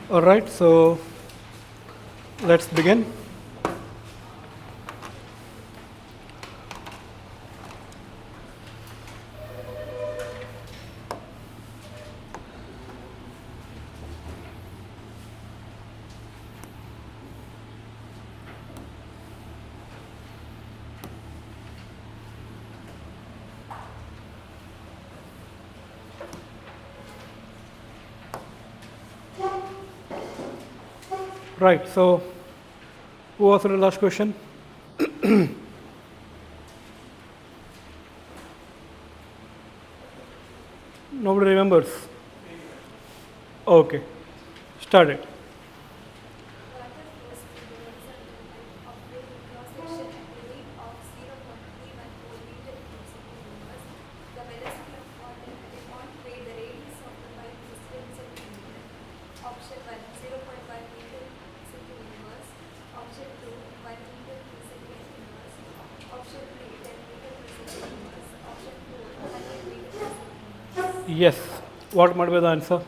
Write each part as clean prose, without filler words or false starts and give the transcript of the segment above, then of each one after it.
All right, so let's begin. Right, so who answered the last question? Nobody remembers. Okay, start it. Yes, what might be the answer?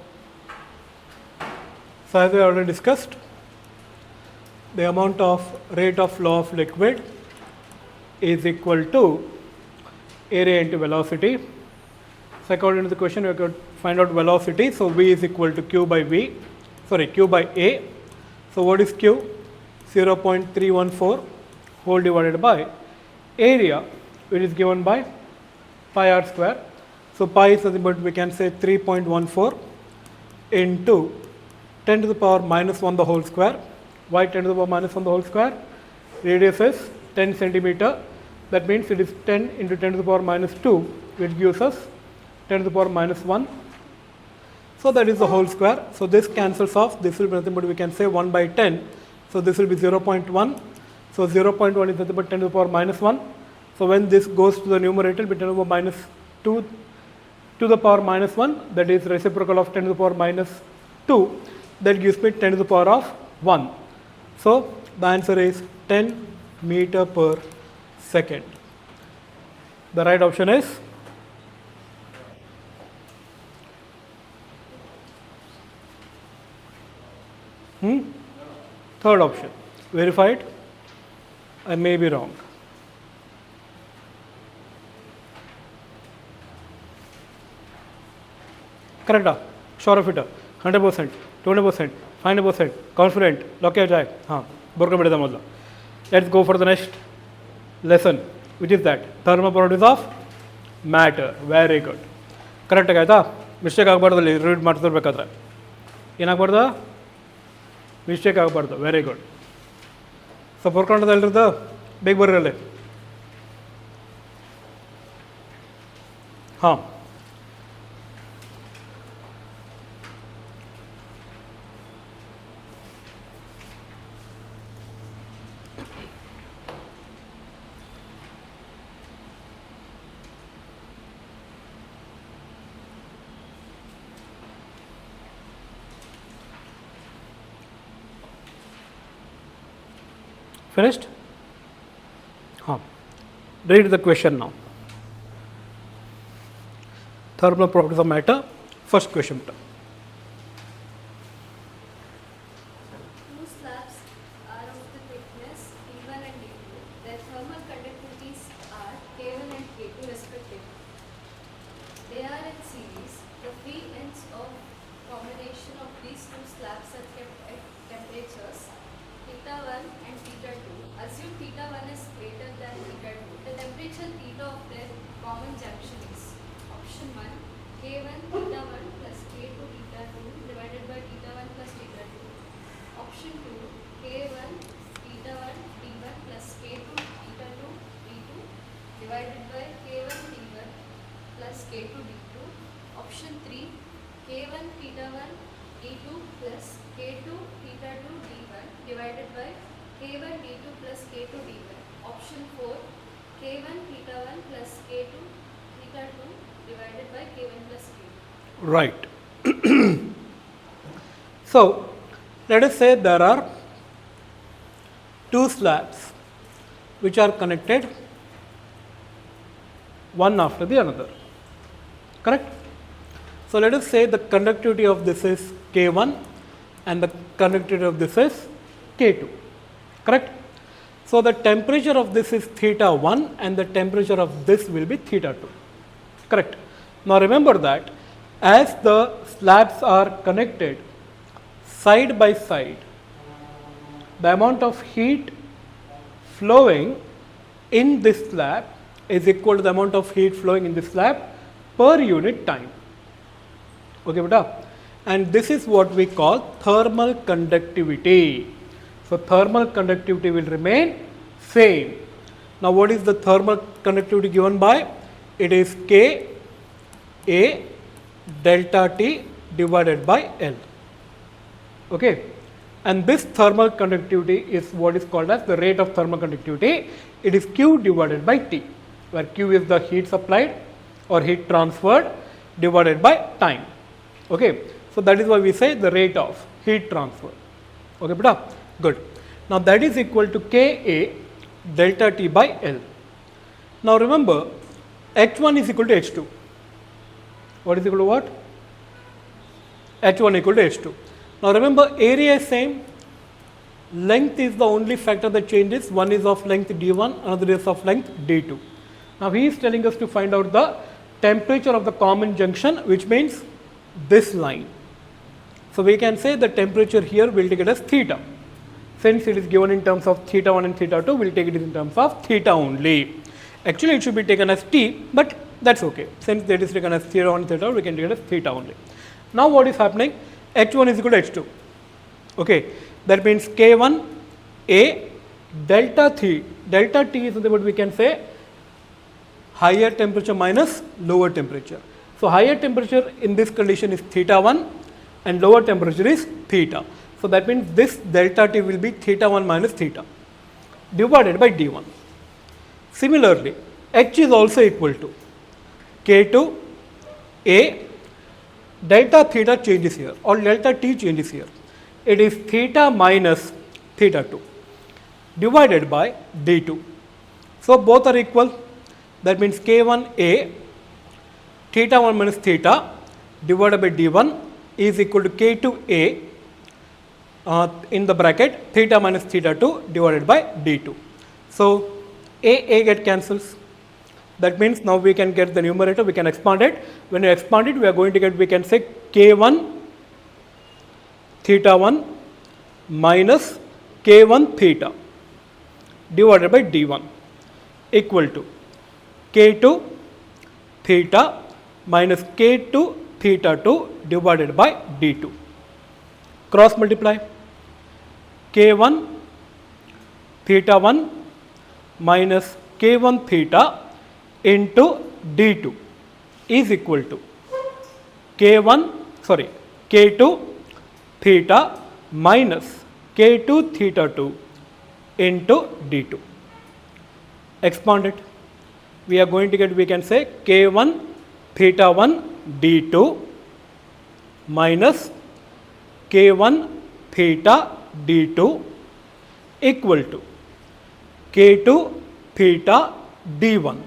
So as we already discussed, the amount of rate of flow of liquid is equal to area into velocity. So according to the question, we could find out velocity. So V is equal to Q by A. So what is Q? 0.314 whole divided by area, which is given by pi r square. So pi is nothing but we can say 3.14 into 10 to the power minus 1 the whole square. Why 10 to the power minus 1 the whole square? Radius is 10 centimeter. That means it is 10 into 10 to the power minus 2, which gives us 10 to the power minus 1. So that is the whole square. So this cancels off. This will be nothing but we can say 1 by 10. So this will be 0.1. So 0.1 is nothing but 10 to the power minus 1. So when this goes to the numerator, it will be 10 to the power minus 2 to the power minus 1. That is reciprocal of 10 to the power minus 2. That gives me 10 to the power of 1. So the answer is 10 meter per second. The right option is third option. Verified? I may be wrong. Correct? Sure of it? 100%, 20%, 500%, confident, lock किया जाए हाँ bore कर बैठे मतलब. Let's go for the next lesson, which is that thermal properties of matter. Very good. Correct ಆಯ್ತಾ? Mistake ಆಗಬಾರ್ದು ಅಲ್ಲಿ read ಮಾಡ್ತಿರ್ಬೇಕಾದ್ರೆ ಏನಾಗಬಾರ್ದು mistake ಆಗಬಾರ್ದು. Very good. ಸೊ ಬರ್ಕೊಂಡದಲ್ರದ್ದು ಬೇಗ ಬರ್ರಲ್ಲಿ ಹಾಂ. Finished? Read the question now. Thermal properties of matter. First question. Two slabs are of the thickness T1 and T2. Their thermal conductivities are K1 and K2 respectively. They are in series. The free ends of combination of these two slabs are kept at temperatures θ1 and θ2. Assume θ1 is greater than θ2. The temperature θ of their common junction is option 1 K1 θ1 plus K2 θ2 divided by θ1 plus θ2. Option 2 K1 θ1 T1 plus K2 θ2 T2 divided by K1 T1 plus K2 D2. Option 3 K1 θ1 D2 plus K2 θ2 D1 divided by K1 D2 plus K2 D1. Option 4 K1 θ1 plus K2 θ2 divided by K1 plus K2. Right. So let us say there are two slabs which are connected one after the another. Correct? So let us say the conductivity of this is K1 and the conductivity of this is K2, correct? So the temperature of this is theta 1 and the temperature of this will be theta 2, correct? Now remember that as the slabs are connected side by side, the amount of heat flowing in this slab is equal to the amount of heat flowing in this slab per unit time. Okay, beta? And this is what we call thermal conductivity. So thermal conductivity will remain same. Now what is the thermal conductivity given by? It is K A delta T divided by L. Okay. And this thermal conductivity is what is called as the rate of thermal conductivity. It is Q divided by T, where Q is the heat supplied or heat transferred divided by time. Okay. So that is why we say the rate of heat transfer. Okay, beta? Good. Now that is equal to Ka delta T by L. Now remember, H1 is equal to H2. What is equal to what? H1 equal to H2. Now remember, area is same. Length is the only factor that changes. One is of length D1, another is of length D2. Now he is telling us to find out the temperature of the common junction, which means this line. So we can say the temperature here will take it as theta. Since it is given in terms of theta 1 and theta 2, we will take it in terms of theta only. Actually it should be taken as T, but that's okay. Since that is taken as theta 1 and theta 2, we can take it as theta only. Now what is happening? H1 is equal to H2. Okay, that means K1 A delta T. Delta T is what we can say higher temperature minus lower temperature. So higher temperature in this condition is theta 1 and lower temperature is theta. So that means this delta T will be theta 1 minus theta divided by D1. Similarly, H is also equal to K2 A delta theta changes here or delta T changes here. It is theta minus theta 2 divided by D2. So both are equal. That means K1A theta 1 minus theta divided by D1 is equal to K2A in the bracket theta minus theta 2 divided by D2. So A get cancels. That means now we can get the numerator, we can expand it. When we expand it, we are going to get, we can say K1 theta 1 minus K1 theta divided by D1 equal to K2 theta minus K2 theta 2 divided by D2. Cross multiply. K1 theta 1 minus K1 theta into D2 is equal to K2 theta minus K2 theta 2 into D2. Expand it. We are going to get, we can say K1 theta 1 D2 minus K1 theta D2 equal to K2 theta D1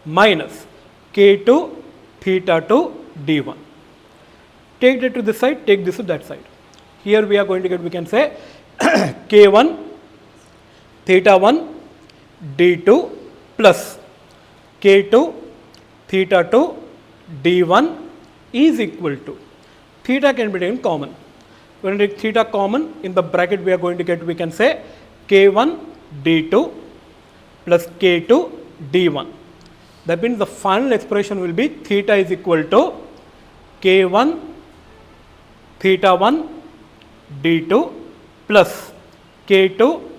minus K2 theta 2 D1. Take that to this side, take this to that side. Here we are going to get, we can say K1 theta 1 D2 plus K2 theta 2 D1 is equal to, theta can be taken common. When we take theta common, in the bracket we are going to get, we can say K1 D2 plus K2 D1. That means the final expression will be theta is equal to K1 theta 1 D2 plus K2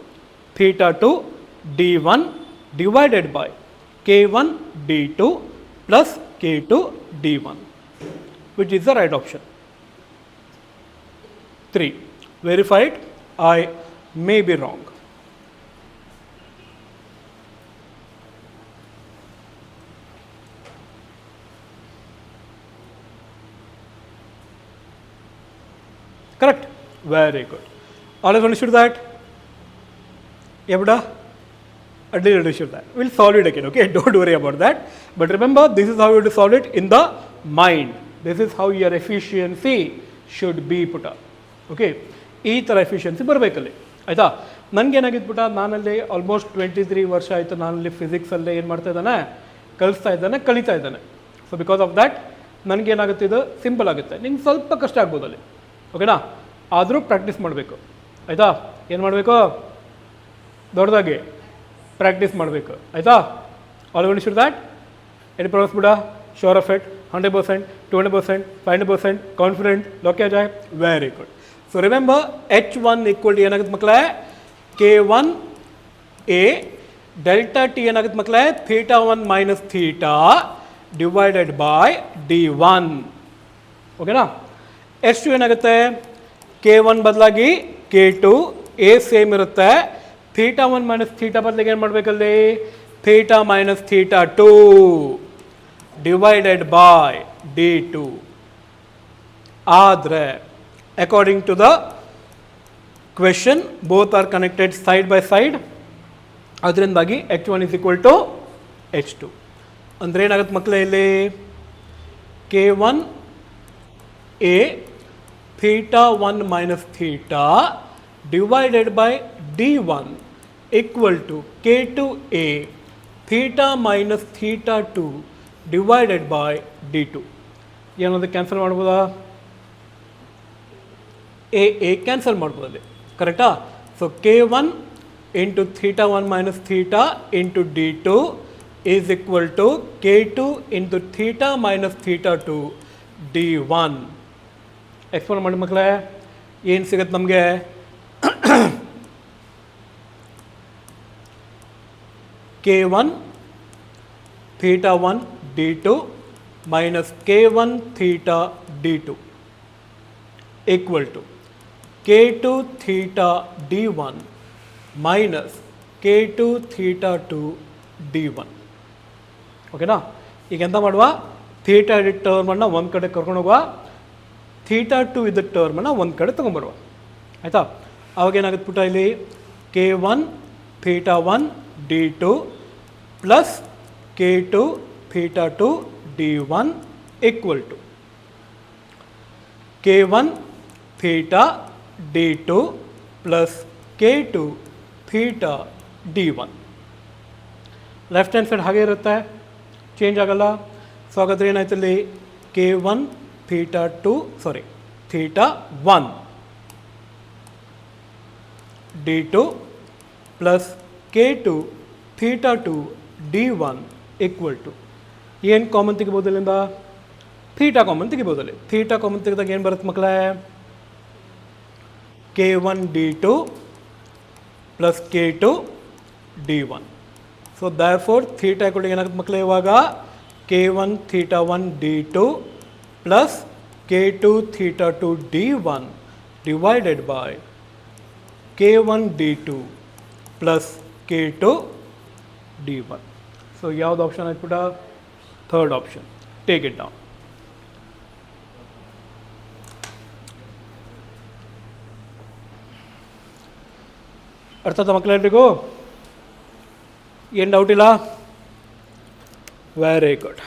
theta 2 D1 divided by K1 D2 plus K2 D1, which is the right option. 3. Verify it. I may be wrong. Correct? Very good. All of you understood that? Yeah, beta? I did understood that. We'll solve it again, okay? Don't worry about that. But remember, this is how you have to solve it in the mind. This is how your efficiency should be ಪುಟ. Okay, ಈ ಥರ efficiency ಬರಬೇಕಲ್ಲಿ, ಆಯಿತಾ. ನನಗೇನಾಗಿತ್ತು ಪುಟ, ನಾನಲ್ಲಿ almost 23 ವರ್ಷ ಆಯಿತು ನಾನಲ್ಲಿ ಫಿಸಿಕ್ಸಲ್ಲೇ ಏನು ಮಾಡ್ತಾ ಇದ್ದಾನೆ, ಕಲಿಸ್ತಾ ಇದ್ದಾನೆ, ಕಲಿತಾ ಇದ್ದಾನೆ. ಸೊ ಬಿಕಾಸ್ ಆಫ್ ದ್ಯಾಟ್ ನನಗೇನಾಗುತ್ತೆ, ಇದು ಸಿಂಪಲ್ ಆಗುತ್ತೆ. ನಿಮ್ಗೆ ಸ್ವಲ್ಪ ಕಷ್ಟ ಆಗ್ಬೋದು ಅಲ್ಲಿ, ಓಕೆನಾ. ಆದರೂ ಪ್ರಾಕ್ಟೀಸ್ ಮಾಡಬೇಕು, ಆಯಿತಾ. ಏನು ಮಾಡಬೇಕು, ದೊಡ್ಡದಾಗಿ ಪ್ರಾಕ್ಟೀಸ್ ಮಾಡಬೇಕು, ಆಯಿತಾ. All should that any problems ಬಿಡ, ಶೋರ್ ಆಫ್ ಇಟ್, 100%, 200%, 500% ಕಾನ್ಫಿಡೆಂಟ್, ಲೋಕೆ ಜಾಯ್, very good. So remember H1 equal to ಏನಾಗುತ್ತೆ ಮಕ್ಕಳೇ, K1A ಡೆಲ್ಟಾ ಟಿ ಏನಾಗುತ್ತೆ ಮಕ್ಕಳೇ, θ1 minus theta divided by D1, ಓಕೆನಾ. H2 ಏನಾಗುತ್ತೆ, K1 ಬದಲಾಗಿ K2, A ಸೇಮ್ ಇರುತ್ತೆ, θ1 ಮೈನಸ್ ಥೀಟಾ ಬದಲಿಗೆ ಏನು ಮಾಡಬೇಕಲ್ಲಿ, θ ಮೈನಸ್ θ2 ಡಿವೈಡೆಡ್ ಬೈ D2. ಆದರೆ according to the question both are connected side by side, ಅದರಿಂದಾಗಿ H1 is equal to H2. ಅಂದರೆ ಏನಾಗುತ್ತೆ ಮಕ್ಕಳೇ, ಇಲ್ಲಿ K1A θ1 minus theta divided by D1 equal to K2A θ minus θ2 divided by D2. ಏನಾದರೂ cancel ಮಾಡ್ಬೋದಾ, ಎ cancel ಮಾಡ್ಬೋದು ಅಲ್ಲಿ, ಕರೆಕ್ಟಾ. So K1 into θ1 minus theta into D2 is equal to K2 into theta minus θ2 D1. Explain ಮಾಡಿ ಮಕ್ಕಳೇ, ಏನು ಸಿಗುತ್ತೆ ನಮಗೆ, K1 θ1 D2 minus K1 θ D2 equal to K2 θ D1 minus K2 θ2 D1. ಓಕೆನಾ. ಈಗ ಎಂತ ಮಾಡುವ, ಥೀಟಾ ಇದ್ದ ಟರ್ಮನ್ನು ಒಂದು ಕಡೆ ಕರ್ಕೊಂಡು ಹೋಗುವ, θ2 ಇದ್ದ ಟರ್ಮನ್ನು ಒಂದು ಕಡೆ ತೊಗೊಂಬರುವ, ಆಯಿತಾ. ಅವಾಗೇನಾಗುತ್ತೆ ಪುಟ, ಇಲ್ಲಿ K1 θ1 D2 plus K2 θ2 D1 equal to K1 θ D2 plus K2 θ D1. Left hand side ಹಾಗೆ ಇರುತ್ತೆ, ಚೇಂಜ್ ಆಗಲ್ಲ. ಸೊ ಹಾಗಾದ್ರೆ ಏನಾಯ್ತು ಇಲ್ಲಿ, K1 θ2 θ1 D2 plus K2 θ2 D1 equal to ಏನು ಕಾಮನ್ ತೆಗಿಬೋದು ಇಲ್ಲಿಂದ, ಥೀಟಾ ಕಾಮನ್ ತೆಗಿಬೋದಲ್ಲಿ. ಥೀಟಾ ಕಾಮನ್ ತೆಗೆದಾಗ ಏನು ಬರುತ್ತೆ ಮಕ್ಕಳೇ, K1 D2 plus K2 D1. So therefore theta ಕೂಡ ಏನಾಗುತ್ತೆ ಮಕ್ಕಳೇ, ಇವಾಗ K1 θ1 D2 plus K2 θ2 D1 divided by K1 D2 plus K2 D1. So ಯಾವ್ದು ಆಪ್ಷನ್ ಆಯ್ತು ಬಿಡ, third option. Take it down. ಅರ್ಥ ಆಯ್ತಾ ಮಕ್ಕಳೆಲ್ಲರಿಗೂ, ಏನು ಡೌಟ್ ಇಲ್ಲ, ವೆರಿ ಗುಡ್.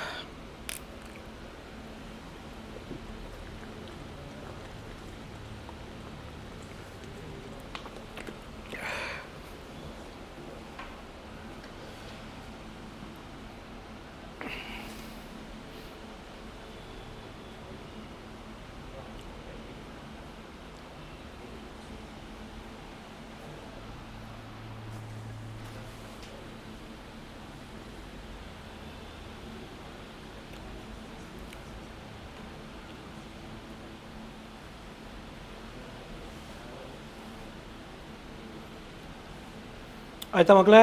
ಆಯಿತಾ ಮಕ್ಕಳೇ.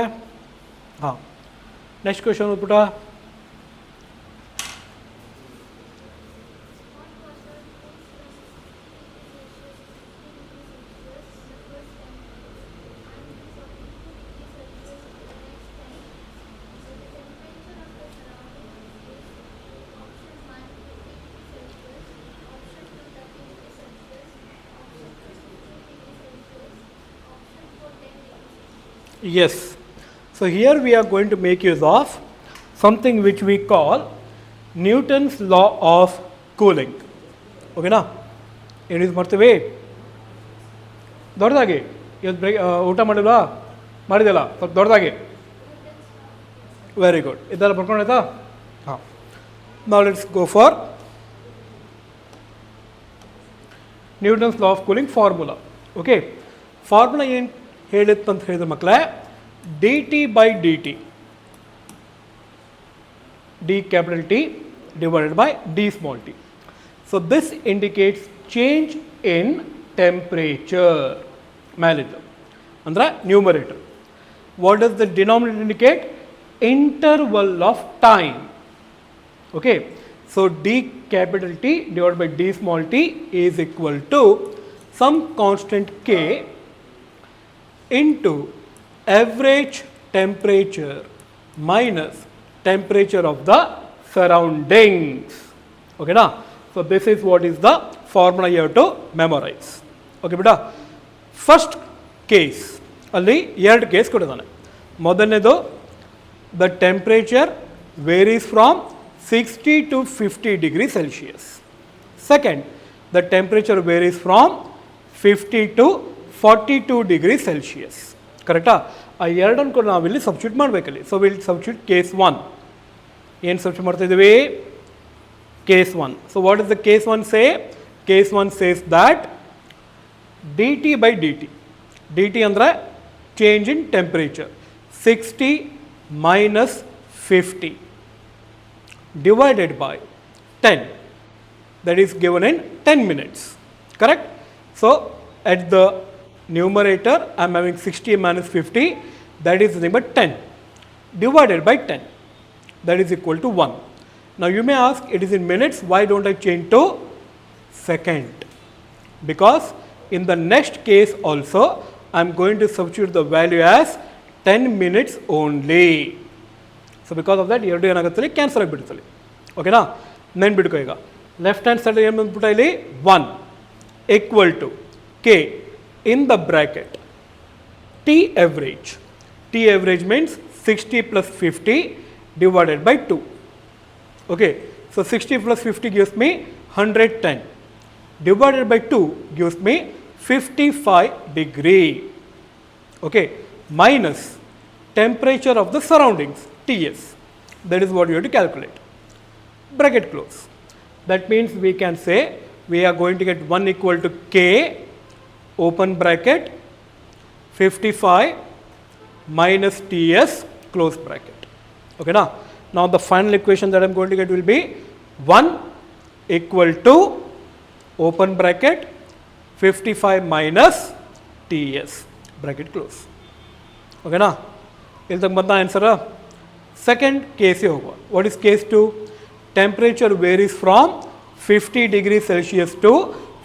ಹಾಂ, ನೆಕ್ಸ್ಟ್ ಕ್ವೆಶನ್ ಓದ್ಬಿಟ್ಟ. Yes. So here we are going to make use of something which we call Newton's law of cooling. ಓಕೆನಾ? ಏನು ಯೂಸ್ ಮಾಡ್ತೀವಿ? ದೊಡ್ಡದಾಗಿ ಇವತ್ತು ಊಟ ಮಾಡಿಲ್ವಾ? ಮಾಡಿದಲ್ಲ, ಸ್ವಲ್ಪ ದೊಡ್ಡದಾಗಿ. Very good. ಇದೆಲ್ಲ ಬರ್ಕೊಂಡಾಯ್ತಾ? ಹಾಂ. ನಾವು let's go for Newton's law of cooling formula. Okay, formula ಏನು ಹೇಳಿತ್ತು ಅಂತ ಹೇಳಿದ್ರೆ ಮಕ್ಕಳೇ, D T by D T, D capital T divided by d small t. So this indicates change in temperature. ಮೇಲಿದ್ದು ಅಂದರೆ numerator. What does the denominator indicate? Interval of time. Okay, so D capital T divide by D small T is equal to some constant K into average temperature minus temperature of the surroundings. Okay na? So this is what is the formula you have to memorize. Okay beta, first case ಅಲ್ಲಿ ಎರಡು case ಕೊಟ್ಟಿದ್ದಾನೆ. ಮೊದಲನೇದು, the temperature varies from 60 to 50 degrees Celsius. Second, the temperature varies from 50 to 42 degrees Celsius. ಕರೆಕ್ಟಾ? ಆ ಎರಡನ್ನು ಕೂಡ ನಾವಿಲ್ಲಿ substitute ಮಾಡಬೇಕಲ್ಲಿ. So will substitute case 1. ಏನು ಸಬ್ಸ್ಟಿಟ್ಯೂಟ್ ಮಾಡ್ತಾ ಇದ್ದೀವಿ? Case 1. So what is the case 1 say? Case 1 says that D T by D T, D T ಅಂದರೆ change in temperature, 60 minus 50 divided by 10, that is given in 10 minutes. Correct? So at the numerator I am having 60 minus 50, that is nothing but 10, divided by 10, that is equal to 1. Now you may ask, it is in minutes, why don't I change to second? Because in the next case also I am going to substitute the value as 10 minutes only. So because of that ಎರಡು ಏನಾಗುತ್ತೆ, cancel ಆಗಿಬಿಡ್ತಲ್ಲಿ. ಓಕೆನಾ? ನೆನ್ಬಿಡ್ಕೊ. ಈಗ left hand side ಏನು ಬಂದ್ಬಿಟ್ಟ ಇಲ್ಲಿ? 1 equal to K in the bracket T average. T average means 60 plus 50 divided by 2. Okay, so 60 plus 50 gives me 110, divided by 2 gives me 55 degree. Okay, minus temperature of the surroundings, Ts. That is what you have to calculate. Bracket close. That means we can say we are going to get 1 equal to K open bracket 55 minus Ts close bracket. Okay now? Now the final equation that I am going to get will be 1 equal to open bracket 55 minus Ts bracket close. Okay now? ಇಲ್ಲಿ ತನಕ ಬಂದ answer. Second ಕೇಸಿಗೆ ಹೋಗುವ. What is case 2? Temperature varies from 50 degrees Celsius to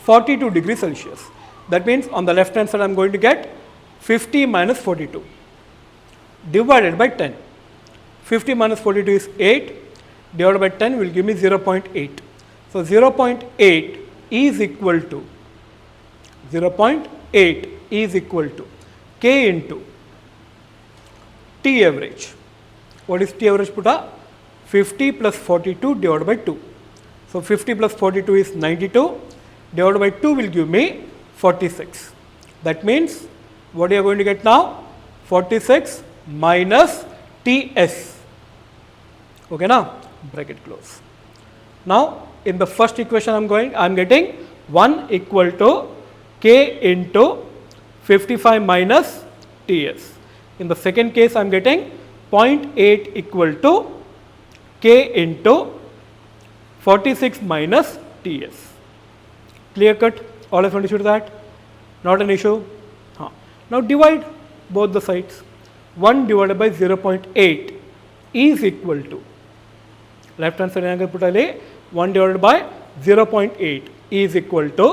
42 degrees Celsius. That means on the left hand side I am going to get 50 minus 42 divided by 10. 50 minus 42 is 8, divided by 10 will give me 0.8. So 0.8 is equal to 0.8 is equal to K into T average. What is T average putta? 50 plus 42 divided by 2. So 50 plus 42 is 92, divided by 2 will give me 46. That means what you are going to get now? 46 minus Ts. Okay now? Bracket close. Now in the first equation I am getting 1 equal to K into 55 minus Ts. In the second case I am getting 0.8 equal to K into 46 minus Ts. Clear cut? All have understood that? Not an issue? Now divide both the sides. 1 divided by 0.8 is equal to, left hand side put 1 divided by 0.8 is equal to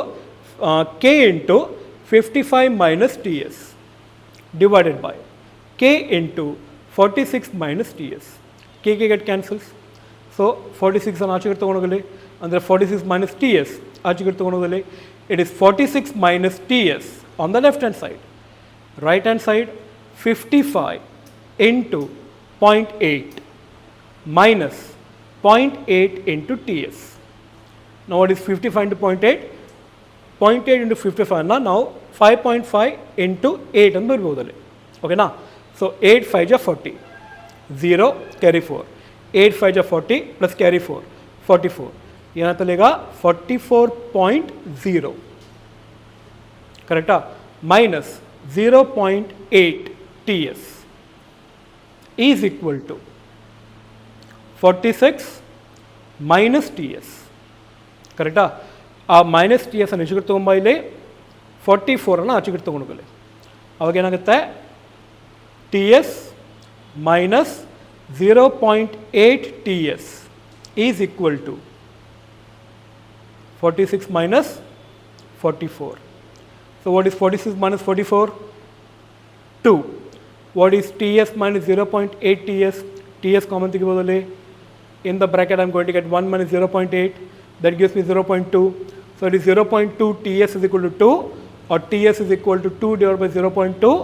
K into 55 minus Ts divided by K into 46 minus Ts. K get cancels. So 46 on ಆಚೆಗೆ ತಗೊಂಡೋಗಲಿ, ಅಂದರೆ 46 minus Ts ಆಚೆಗೆ ತಗೊಂಡೋಗಲಿ. It is 46 minus Ts on the left hand side. Right hand side 55 into 0.8 minus 0.8 into Ts. Now what is 55 into 0.8? 0.8 into 55 na now 5.5 into 8 ಅಂತ ಬರ್ಬೋದಲ್ಲಿ ಓಕೆನಾ. So 8 5 ಜಾ 40, 0 carry 4, 8 5 ಜಾ 40 plus carry 4, 44 ಏನಾಗ್ತಲ್ಲ ಈಗ 44.0 ಕರೆಕ್ಟಾ, minus 0.8 TS is equal to 46 minus TS ಕರೆಕ್ಟಾ. ಆ minus TS ಅನ್ನು ಈಚೆಗಡೆ ತೊಗೊಂಬ, ಇಲ್ಲಿ 44 ಆಚೆಗಡೆ ತೊಗೊಂಡೋಗಲಿ. ಅವಾಗ ಏನಾಗುತ್ತೆ TS minus 0.8 TS is equal to 46 minus 44. So what is 46 minus 44? 2. What is TS minus 0.8 TS? TS common ತೆಗಿಬೋದಲ್ಲಿ. In the bracket I am going to get 1 minus 0.8, that gives me 0.2. So it is 0.2 TS is equal to 2, or TS is equal to 2 divided by 0.2,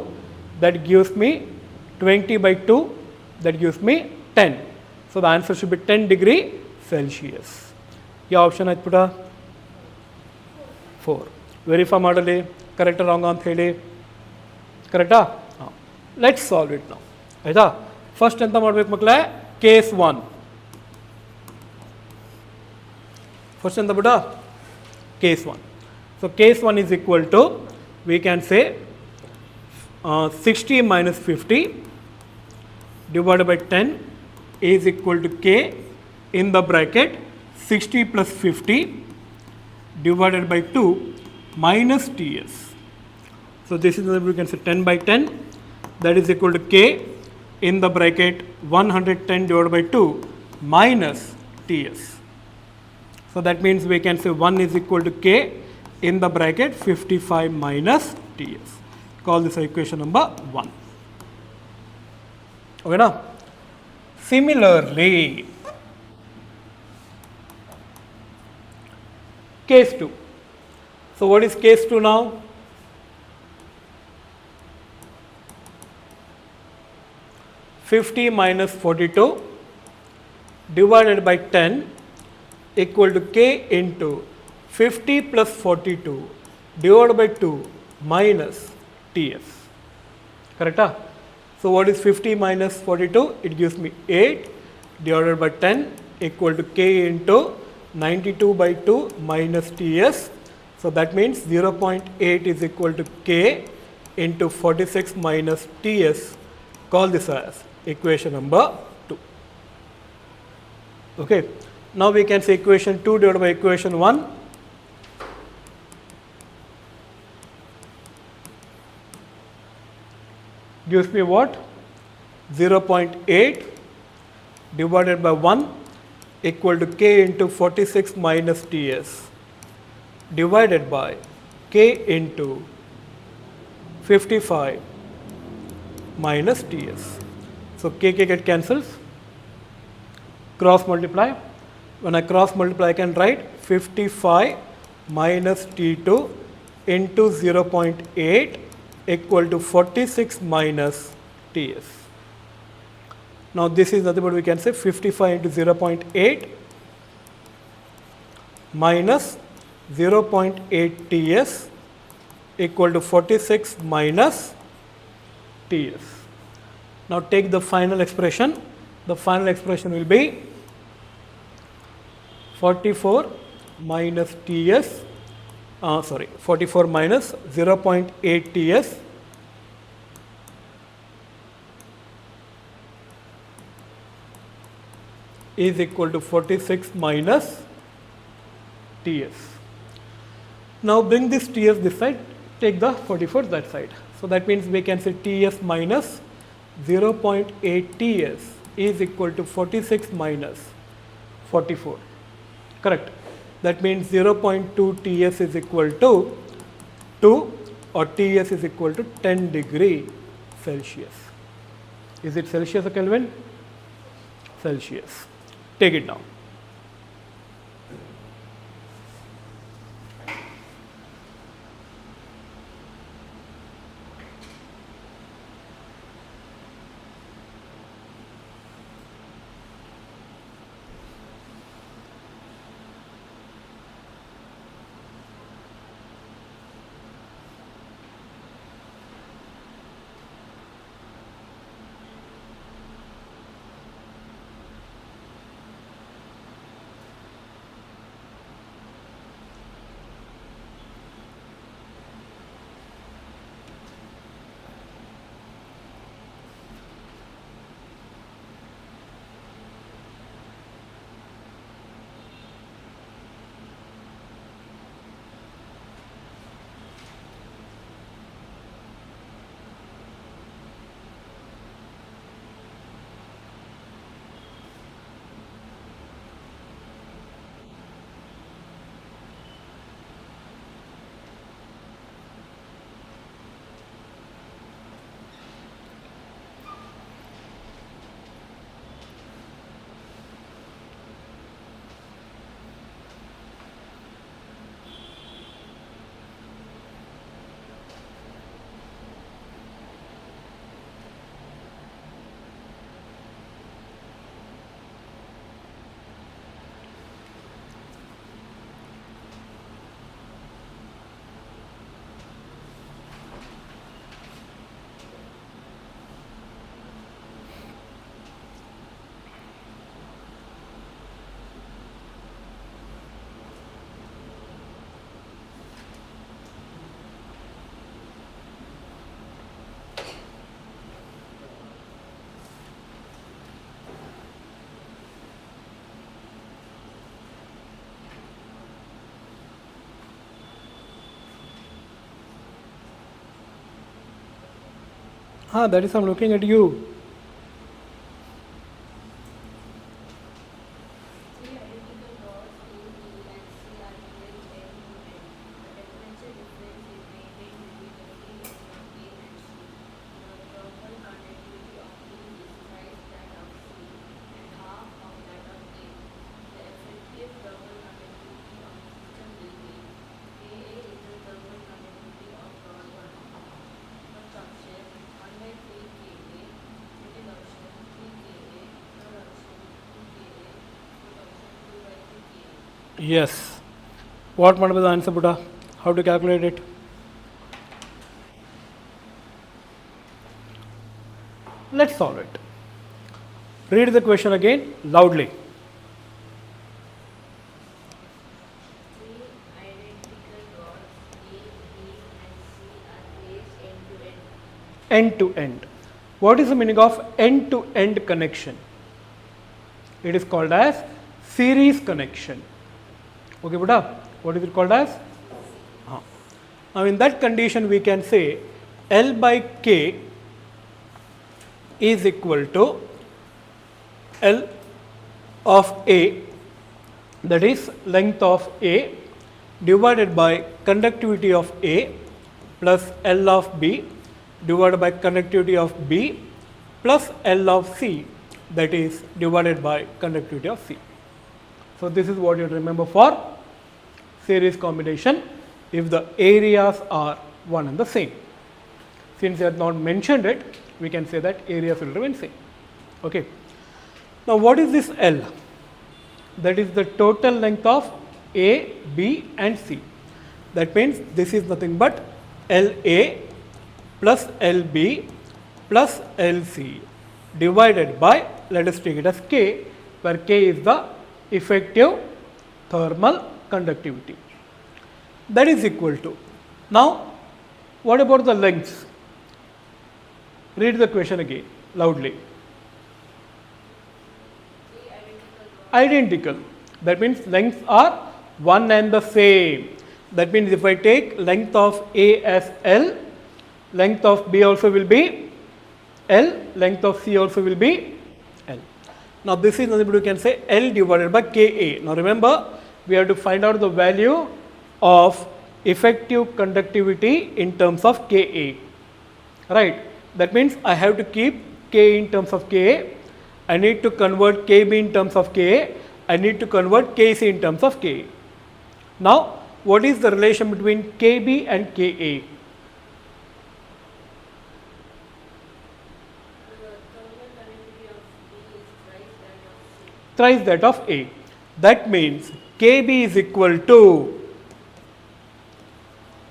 that gives me 20 by 2, that gives me 10. So the answer should be 10 degree Celsius. ಯಾವ option ಆಯ್ತು ಪುಟ? 4. Verify ಮಾಡಲಿ ಕರೆಕ್ಟಾ wrong ಅಂತ ಹೇಳಿ. ಕರೆಕ್ಟಾ? ಹಾಂ, let's solve it ನಾವು. ಆಯಿತಾ? ಫಸ್ಟ್ ಎಂತ ಮಾಡಬೇಕು ಮಕ್ಕಳೇ? ಕೇಸ್ 1. ಫಸ್ಟ್ ಎಂತ ಬಿಡ? Case 1. So case 1 is equal to, we can say 60 minus 50 divided by 10 is equal to K in the bracket 60 plus 50 divided by 2 minus TS. So this is, we can say 10 by 10, that is equal to K in the bracket 110 divided by 2 minus TS. So that means we can say 1 is equal to K in the bracket 55 minus TS. Call this equation number 1. Okay now? Similarly, case 2. So what is case 2 now? $50 minus 42 divided by 10 equal to K into 50 plus 42 divided by 2 minus TS. Correct? So what is 50 minus 42? It gives me 8 divided by 10 equal to K into 92 by 2 minus TS. So that means 0.8 is equal to K into 46 minus TS. Call this as equation number 2. Okay. Now we can say equation 2 divided by equation 1. Gives me what? 0.8 divided by 1 equal to K into 46 minus TS divided by K into 55 minus TS. So K get cancels, cross multiply. When I cross multiply, I can write 55 minus T2 into 0.8 equal to 46 minus TS. Now this is nothing but we can say 55 into 0.8 minus 0.8 TS equal to 46 minus TS. Now take the final expression. The final expression will be 44 minus TS, 44 minus 0.8 TS is equal to 46 minus TS. Now bring this TS this side, take the 44 that side. So that means we can say TS minus 0.8 TS is equal to 46 minus 44. Correct. That means 0.2 TS is equal to 2, or TS is equal to 10 degree Celsius. Is it Celsius or Kelvin? Celsius. Take it down. That is I'm looking at you. Three identical rods A, B, and C are placed end to end. The temperature difference is maintained between the free ends of A and C. The thermal conductivity of B is thrice that of C and half of that of A. The effective thermal conductivity of the system will be Ka is the thermal conductivity of rod 1. First option 1 by 3 Ka, second option 3 Ka, third option 2 Ka, fourth option 2 by 3 Ka. Yes. What might be the answer, Buddha? How to calculate it? Let's solve it. Read the question again loudly. Three identical rods A, B, and C are placed end to end. End to end. What is the meaning of end to end connection? It is called as series connection. Okay, Buddha? What is it called as? Now, in that condition, we can say L by K is equal to L of A, that is length of A, divided by conductivity of A, plus L of B, divided by conductivity of B, plus L of C, that is divided by conductivity of C. So, this is what you remember for series combination if the areas are one and the same. Since they have not mentioned it, we can say that areas will remain same. Okay. Now, what is this L? That is the total length of A, B and C. That means this is nothing but LA plus LB plus LC divided by, let us take it as K, where K is the effective thermal conductivity. That is equal to. Now, what about the lengths? Read the question again loudly. Three identical rods. Identical. That means lengths are one and the same. That means if I take length of A as L, length of B also will be L, length of C also will be L. Now, this is nothing but you can say L divided by Ka. Now, remember, we have to find out the value of effective conductivity in terms of Ka, right? That means I have to keep K in terms of Ka, I need to convert Kb in terms of Ka, I need to convert Kc in terms of Ka. Now, what is the relation between Kb and Ka? The thermal conductivity of B is thrice that of C. Thrice that of A. That means Kb is equal to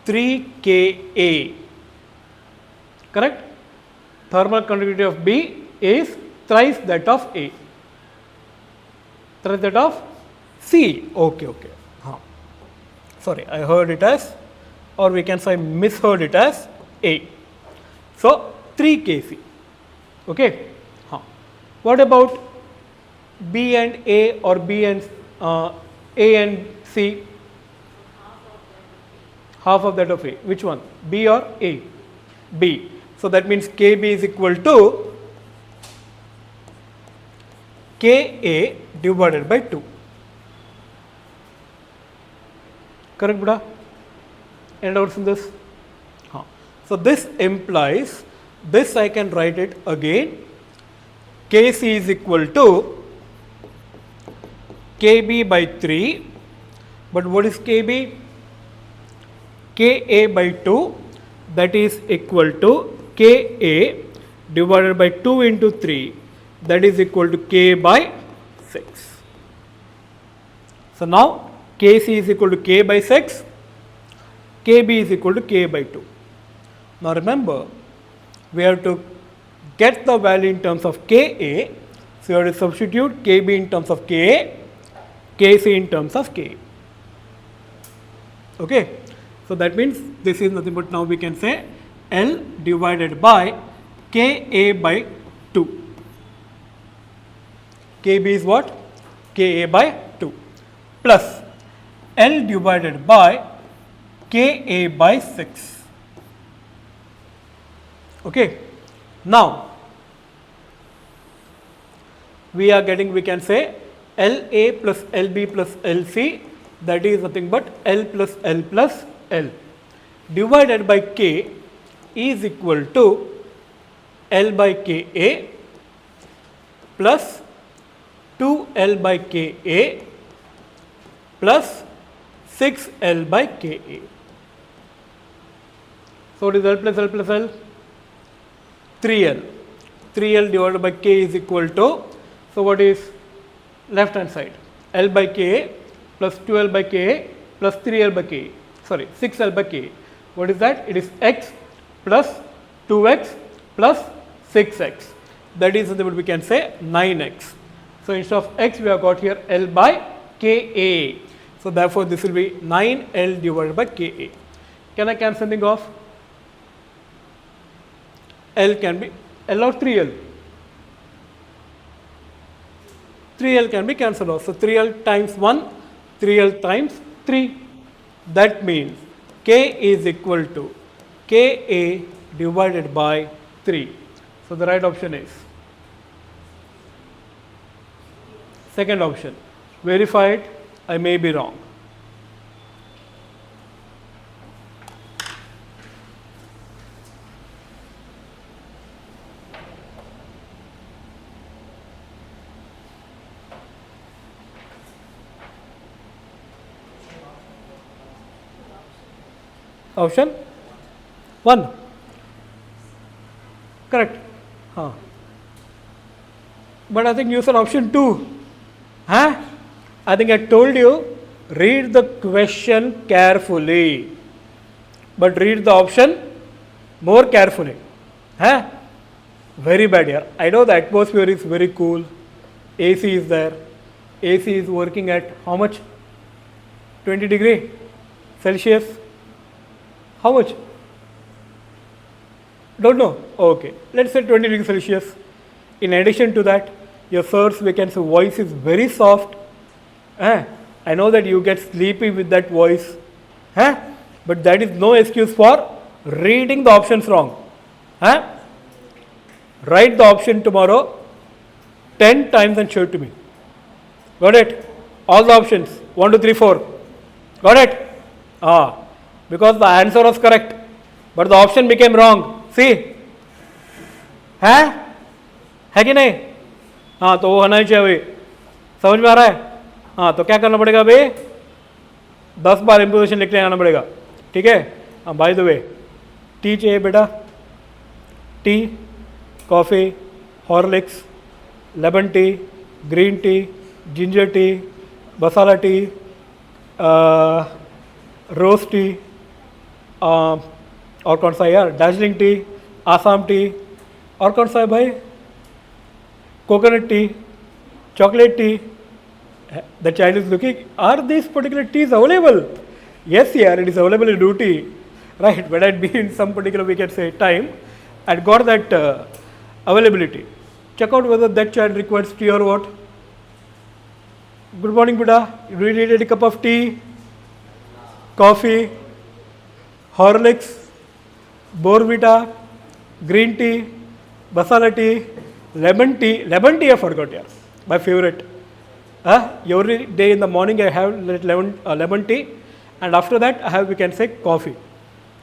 3 Ka. Correct? Thermal conductivity of B is thrice that of A. Thrice that of C. Okay, okay. Sorry, I heard it as, or we can say misheard it as A. So, 3 Kc. Okay. What about B and A or B and A and C? Half of that of A. Which one? B or A? B. So, that means Kb is equal to Ka divided by 2. Correct, Buddha? Any doubts in this? So, this implies, this I can write it again, Kc is equal to Kb by 3, but what is Kb? Ka by 2, that is equal to Ka divided by 2 into 3, that is equal to K by 6. So, now Kc is equal to K by 6, Kb is equal to K by 2. Now, remember, we have to get the value in terms of Ka, so you have to substitute Kb in terms of Ka, Kc in terms of Ka. Okay. So, that means this is nothing but now we can say L divided by Ka by 2. Kb is what? Ka by 2 plus L divided by Ka by 6. Okay. Now we are getting, we can say LA plus LB plus LC, that is nothing but L plus L plus L divided by K is equal to L by KA plus 2L by KA plus 6L by KA. So what is L plus L plus L? 3L. 3L divided by K is equal to, so what is left hand side? L by KA plus 2L by KA plus 3L by KA. Sorry, 6L by KA. What is that? It is X plus 2X plus 6X. That is what we can say 9X. So instead of X we have got here L by KA. So therefore this will be 9L divided by KA. Can I cancel something off? L can be L or 3L. 3L can be cancelled off. So 3L times 1, 3L times 3. That means K is equal to KA divided by 3. So the right option is second option. Verify it. I may be wrong. Option 1. Correct. But I think you said option 2. Huh? I think I told you, read the question carefully, but read the option more carefully. Huh? Very bad here. I know the atmosphere is very cool. AC is there. AC is working at how much? 20 degree Celsius. How much? Don't know. Okay. Let's say 20 degrees Celsius. In addition to that, your sir's, we can say, voice is very soft. I know that you get sleepy with that voice. But that is no excuse for reading the options wrong. Write the option tomorrow 10 times and show it to me. Got it? All the options. 1, 2, 3, 4. Got it? Because the answer was correct, but the option became wrong. See? है कि नहीं? तो वो होना ही चाहिए भाई. समझ में आ रहा है? तो क्या करना पड़ेगा भाई? 10 बार इंपोजिशन लिखने आना पड़ेगा. ठीक है? बाय द वे, टी चाहिए बेटा. Tea, coffee, Horlicks, lemon tea, green tea, ginger tea, masala tea, rose tea, और कौन सा है यार? दार्जिलिंग टी, आसाम टी, और कौन सा है भाई? Coconut T, chocolate tea. The child is looking, are these particular teas available? Yes, yeah, it is available in duty. Right, when I'd been in some particular, we can say, time, I'd got that availability. Check out whether that child requires tea or what. Good morning, Buddha. Do you need a cup of tea, coffee, Horlicks, Bournvita, green tea, masala tea, lemon tea. Lemon tea I forgot, yeah, my favorite. Every day in the morning I have lemon tea, and after that I have, we can say, coffee.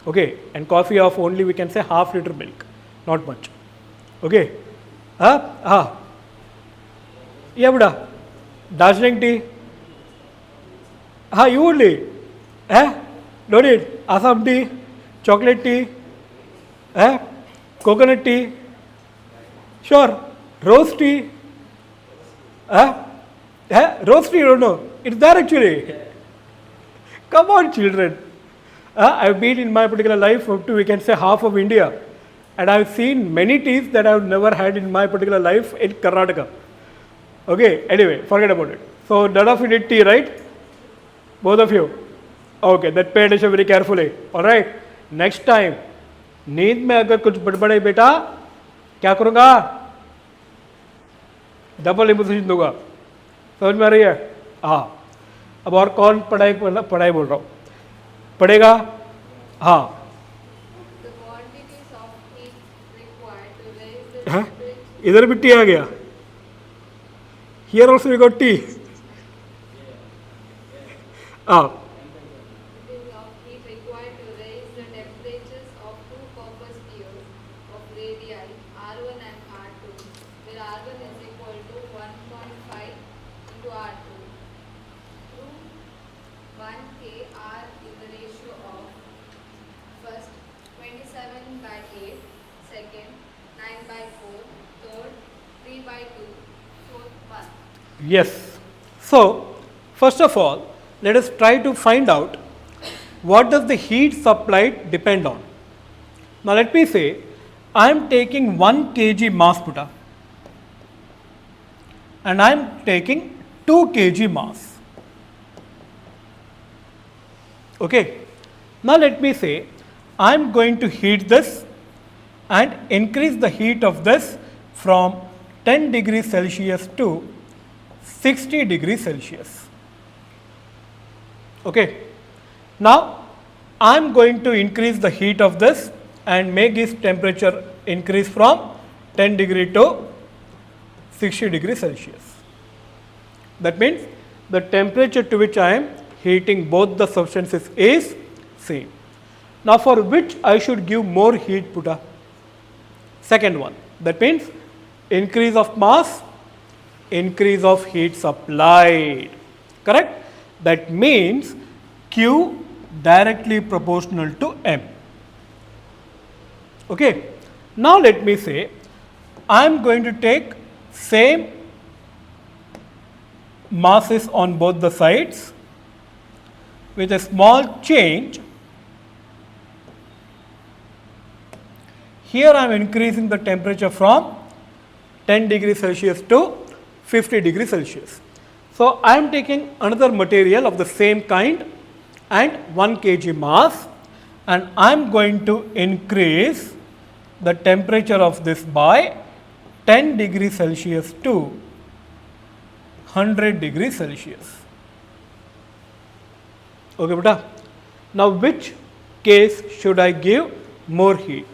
Okay, and coffee of only, we can say, half liter milk, not much. Okay. Yeah, Buddha. Darjeeling tea. You only. No need. Assam tea, chocolate tea, coconut tea. Sure. Rose tea. Rose tea, you don't know. It's there actually. Come on, children. I've been in my particular life up to, we can say, half of India. And I've seen many teas that I've never had in my particular life in Karnataka. Okay, anyway, forget about it. So none of you did tea, right? Both of you? Okay, that pay attention very carefully. Alright, next time, नींद में अगर कुछ बड़बड़े बेटा, क्या करूँगा? Double imposition दूंगा. समझ में आ रही है? अब और कौन पढ़ाई बोल रहा हूँ? पढ़ेगा? The quantities of heat required to हाँ? इधर भी टी आ गया. Here also we got T. Ah, Of heat required to raise the temperatures of two copper spheres of radii R1 and R2, where R1 is equal to 1.5 into R2. Prove 1 K R is the ratio of first 27 by 8, second 9 by 4, third 3 by 2, fourth 1. yes. So, first of all, let us try to find out what does the heat supplied depend on. Now, let me say I am taking 1 kg mass Putta, and I am taking 2 kg mass. Okay. Now, let me say I am going to heat this and increase the heat of this from 10 degrees Celsius to 60 degrees Celsius. Okay. Now, I am going to increase the heat of this and make its temperature increase from 10 degree to 60 degrees Celsius. That means the temperature to which I am heating both the substances is same. Now, for which I should give more heat Putta? Second one. That means increase of mass, increase of heat supplied. Correct? That means Q directly proportional to M. Okay. Now, let me say I am going to take same masses on both the sides with a small change. Here I am increasing the temperature from 10 degrees Celsius to 50 degrees Celsius. So, I am taking another material of the same kind and 1 kg mass, and I am going to increase the temperature of this by 10 degrees Celsius to 100 degrees Celsius. Okay, beta. Now, which case should I give more heat?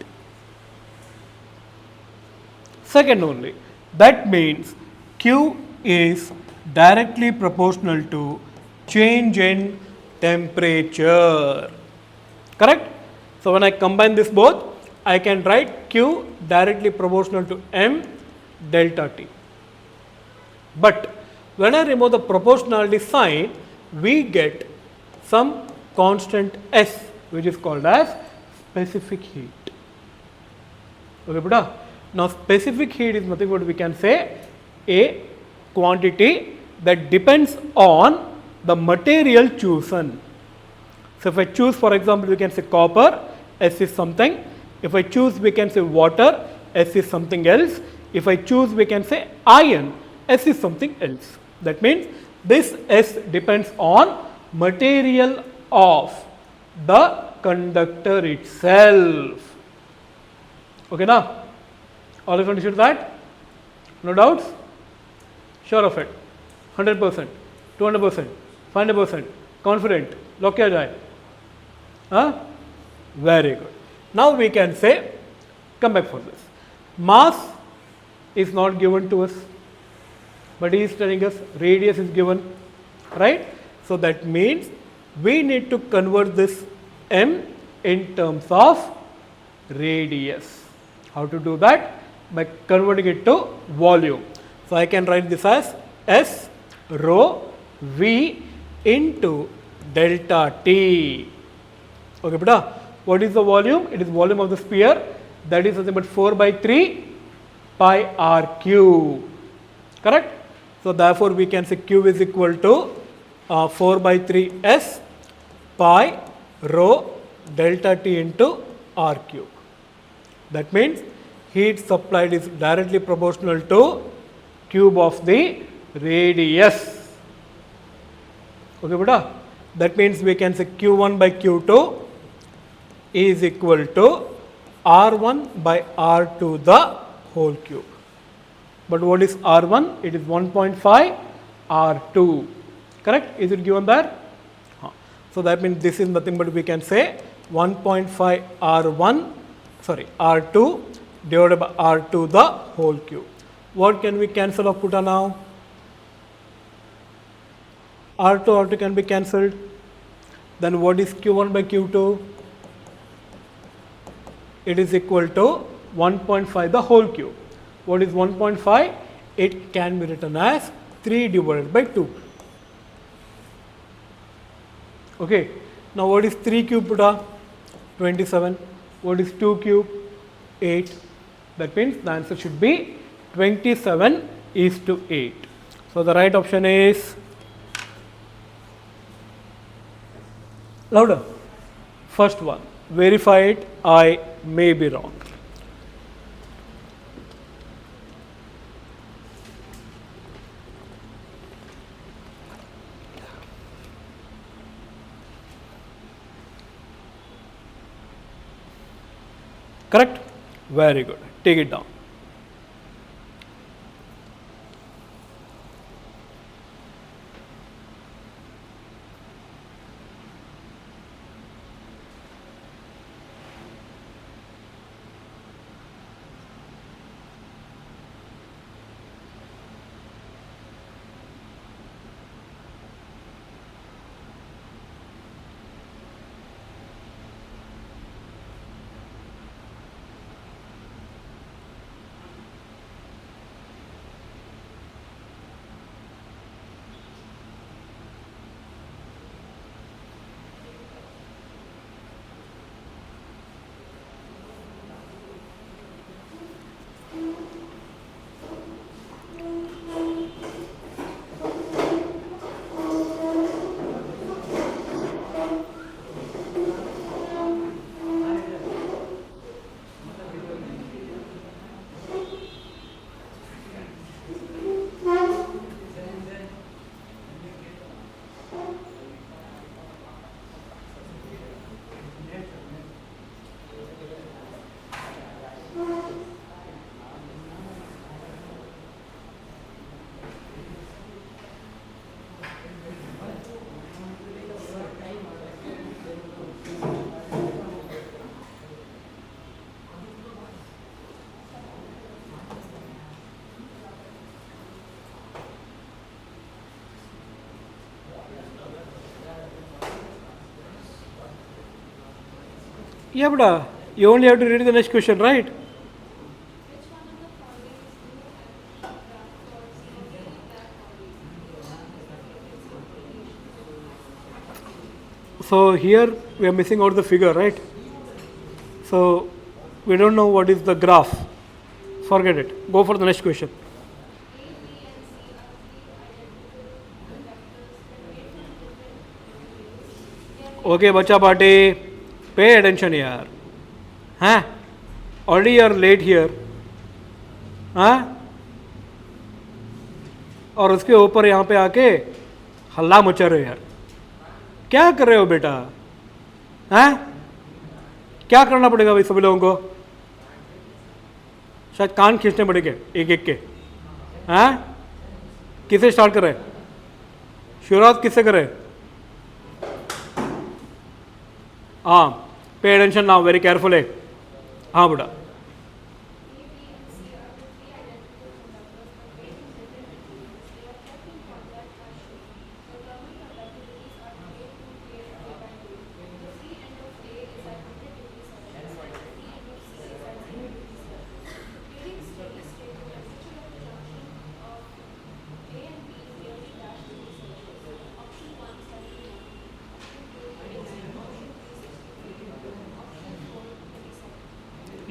Second only. That means Q is directly proportional to change in temperature. Correct? So, when I combine this both, I can write Q directly proportional to M delta T. But when I remove the proportionality sign, we get some constant S, which is called as specific heat. Okay, Buddha? Now, specific heat is nothing but we can say a quantity that depends on the material chosen. So, if I choose, for example, we can say copper, S is something. If I choose, we can say water, S is something else. If I choose, we can say iron, S is something else. That means this S depends on material of the conductor itself. Okay, now? All of you understood that? No doubts? Sure of it? 100%, 200%, 500%, confident, lock kiya jaye? Huh? Very good. Now we can say, come back for this. Mass is not given to us, but he is telling us radius is given, right? So that means we need to convert this M in terms of radius. How to do that? By converting it to volume. So I can write this as S rho V into delta T. Okay, beta. What is the volume? It is volume of the sphere. That is nothing but 4 by 3 pi r cube. Correct? So therefore we can say Q is equal to 4 by 3 S pi rho delta T into r cube. That means heat supplied is directly proportional to cube of the radius. Okay, beta. That means we can say Q1 by Q2 is equal to R1 by R2 the whole cube. But what is R1? It is 1.5 R2. Correct? Is it given there? So that means this is nothing but we can say 1.5 R1, sorry, R2 divided by r to the whole cube. What can we cancel off Putta now? R to R2 can be cancelled. Then what is Q1 by Q2? It is equal to 1.5 the whole cube. What is 1.5? It can be written as 3 divided by 2. Okay. Now what is 3 cube Putta? 27. What is 2 cube? 8. That means the answer should be 27:8. So the right option is louder. First one. Verify it. I may be wrong. Correct? Very good. Take it down. Yeah, but you only have to read the next question, right? Which one of the following is new and graph for COD that So here we are missing out the figure, right? So we don't know what is the graph. Forget it. Go for the next question. Okay, bacha party, pay attention here. Huh? Already you are late here. हाँ और उसके ऊपर यहाँ पे आके हल्ला मचा रहे हो यार, क्या कर रहे हो बेटा? हाँ क्या करना पड़ेगा भाई सभी लोगों को? शायद कान खींचने पड़ेंगे एक एक के. हाँ किसे स्टार्ट करें? शुरुआत किससे करें? हाँ pay attention now very carefully. हाँ बेटा.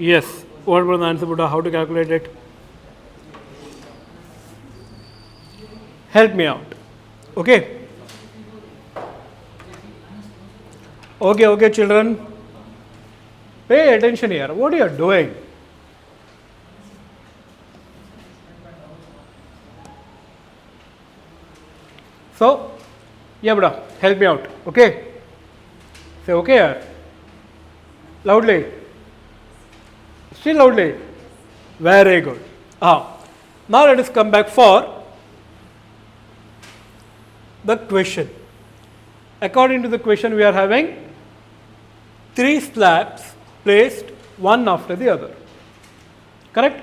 Yes. What was the answer, Buddha? How to calculate it? Help me out. Okay. Okay, children. Pay attention here. What are you doing? So, yeah, Buddha, help me out. Okay. Say okay here. Loudly. Still loudly. Very good. Now let us come back for the question. According to the question, we are having 3 slabs placed one after the other. correct?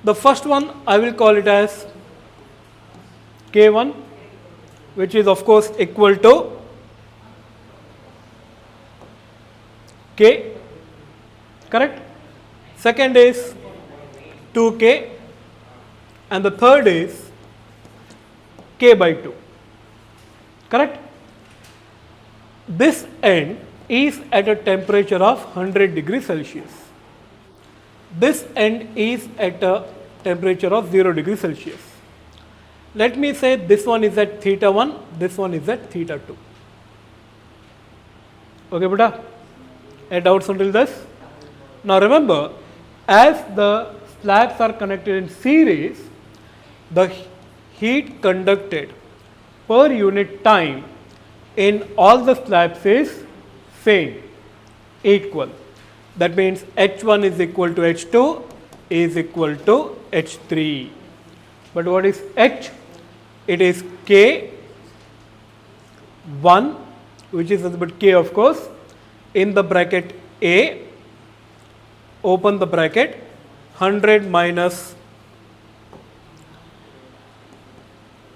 The first one I will call it as K1, which is of course equal to K, correct? Second is 2K, and the third is K by 2, correct? This end is at a temperature of 100 degrees Celsius. This end is at a temperature of 0 degrees Celsius. Let me say this one is at theta 1, this one is at theta 2. Okay, beta? Any doubts until this? Now remember, as the slabs are connected in series, the heat conducted per unit time in all the slabs is same, equal. That means H1 is equal to H2 is equal to H3. But what is H? It is K1, which is nothing but K of course, in the bracket A, open the bracket, 100 minus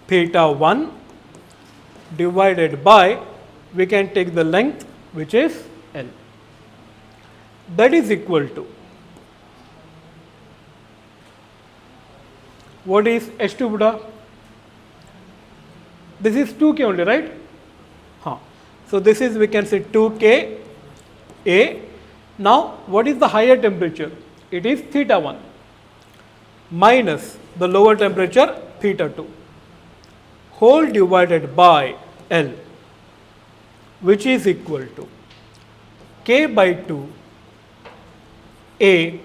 theta 1 divided by, we can take the length which is L. That is equal to, what is H2 Buddha? This is 2K only, right? So this is, we can say 2K A. Now what is the higher temperature? It is theta 1 minus the lower temperature theta 2 whole divided by L, which is equal to K by 2 A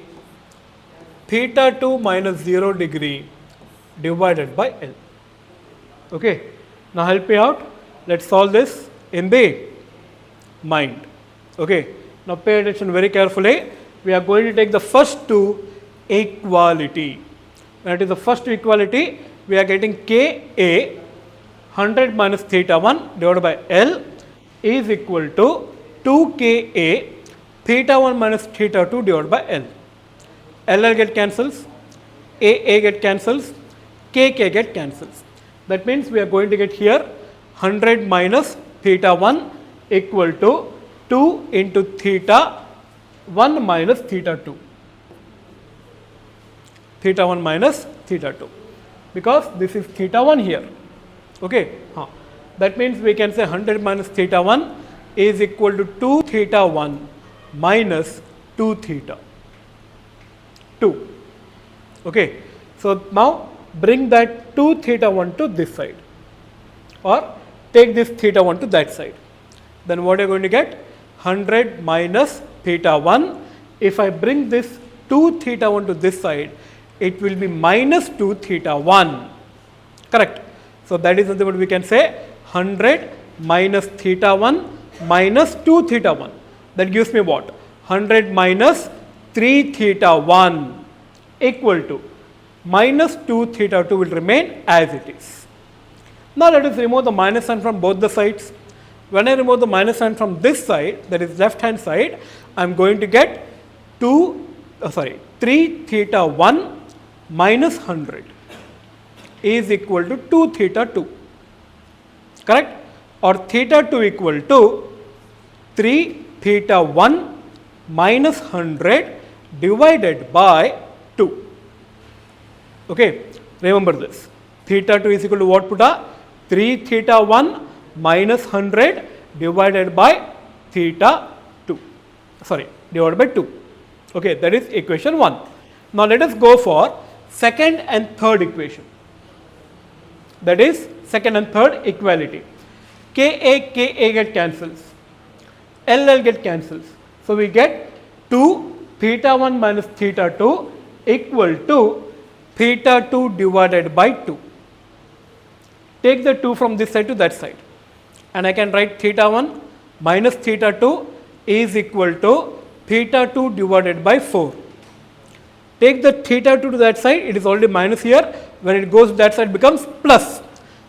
theta 2 minus 0 degree divided by L. Okay. Now help me out. Let's solve this in the mind. Okay. Now pay attention very carefully. We are going to take the first two equality. When it is the first equality, we are getting Ka 100 minus theta 1 divided by L is equal to 2Ka theta 1 minus theta 2 divided by L. LL get cancels, AA get cancels, KK get cancels. That means we are going to get here 100 minus theta 1 equal to 2 into theta 1 minus theta 2. Theta 1 minus theta 2. Because this is theta 1 here. Okay. That means we can say 100 minus theta 1 is equal to 2 theta 1 minus 2 theta 2. Okay. So now bring that 2 theta 1 to this side, or take this theta 1 to that side. Then what are you going to get? 100 minus theta 1. If I bring this 2 theta 1 to this side, it will be minus 2 theta 1. Correct. So that is what we can say, 100 minus theta 1 minus 2 theta 1. That gives me what? 100 minus 3 theta 1 equal to minus 2 theta 2 will remain as it is. Now let us remove the minus sign from both the sides. When I remove the minus sign from this side, that is left hand side, I am going to get 3 theta 1 minus 100 is equal to 2 theta 2. Correct? Or theta 2 equal to 3 theta 1 minus 100 divided by 2. Okay, remember this. Theta 2 is equal to what, Puta? 3 theta 1 minus 100 divided by theta 2. Divided by 2. Okay, that is equation 1. Now let us go for second and third equation. That is second and third equality. Ka get cancels. LL get cancels. So we get 2 theta 1 minus theta 2 equal to theta 2 divided by 2. Take the 2 from this side to that side, and I can write theta 1 minus theta 2 is equal to theta 2 divided by 4. Take the theta 2 to that side, it is already minus here. When it goes to that side, it becomes plus.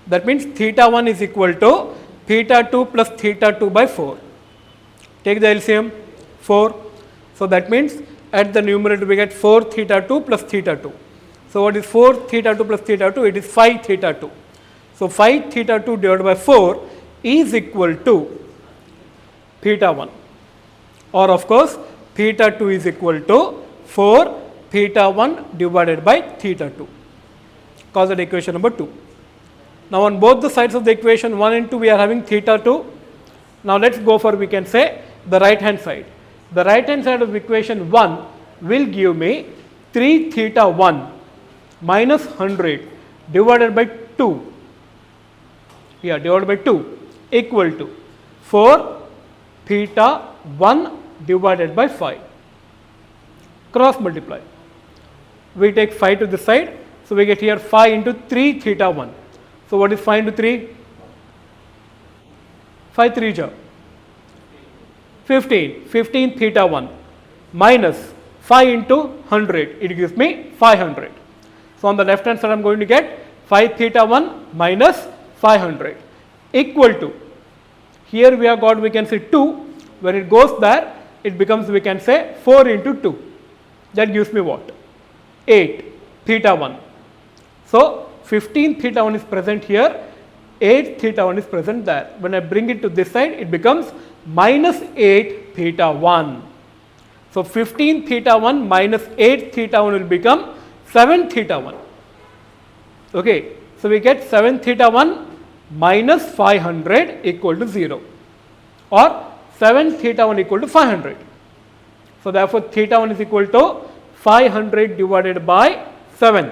That means theta 1 is equal to theta 2 plus theta 2 by 4. Take the LCM, 4. So that means at the numerator we get 4 theta 2 plus theta 2. So what is 4 theta 2 plus theta 2? It is 5 theta 2. So 5 theta 2 divided by 4 is equal to theta 1. Or of course, theta 2 is equal to 4 theta 1 divided by theta 2. Cause that equation number 2. Now on both the sides of the equation 1 and 2 we are having theta 2. Now let's go for, we can say, the right hand side. The right hand side of equation 1 will give me 3 theta 1 minus 100 divided by 2. Here divided by 2 equal to 4 theta 1 divided by 5. Cross multiply. We take 5 to this side. So we get here 5 into 3 theta 1. So what is 5 into 3? 5 3 ja 15. 15 theta 1 minus 5 into 100. It gives me 500. So on the left hand side I am going to get 5 theta 1 minus 500 equal to, here we have got, we can say 2. When it goes there, it becomes, we can say, 4 into 2. That gives me what? 8 theta 1. So 15 theta 1 is present here, 8 theta 1 is present there. When I bring it to this side, it becomes minus 8 theta 1. So 15 theta 1 minus 8 theta 1 will become 7 theta 1. Okay, so we get 7 theta 1 minus 500 equal to 0, or 7 theta 1 equal to 500. So therefore theta 1 is equal to 500 divided by 7.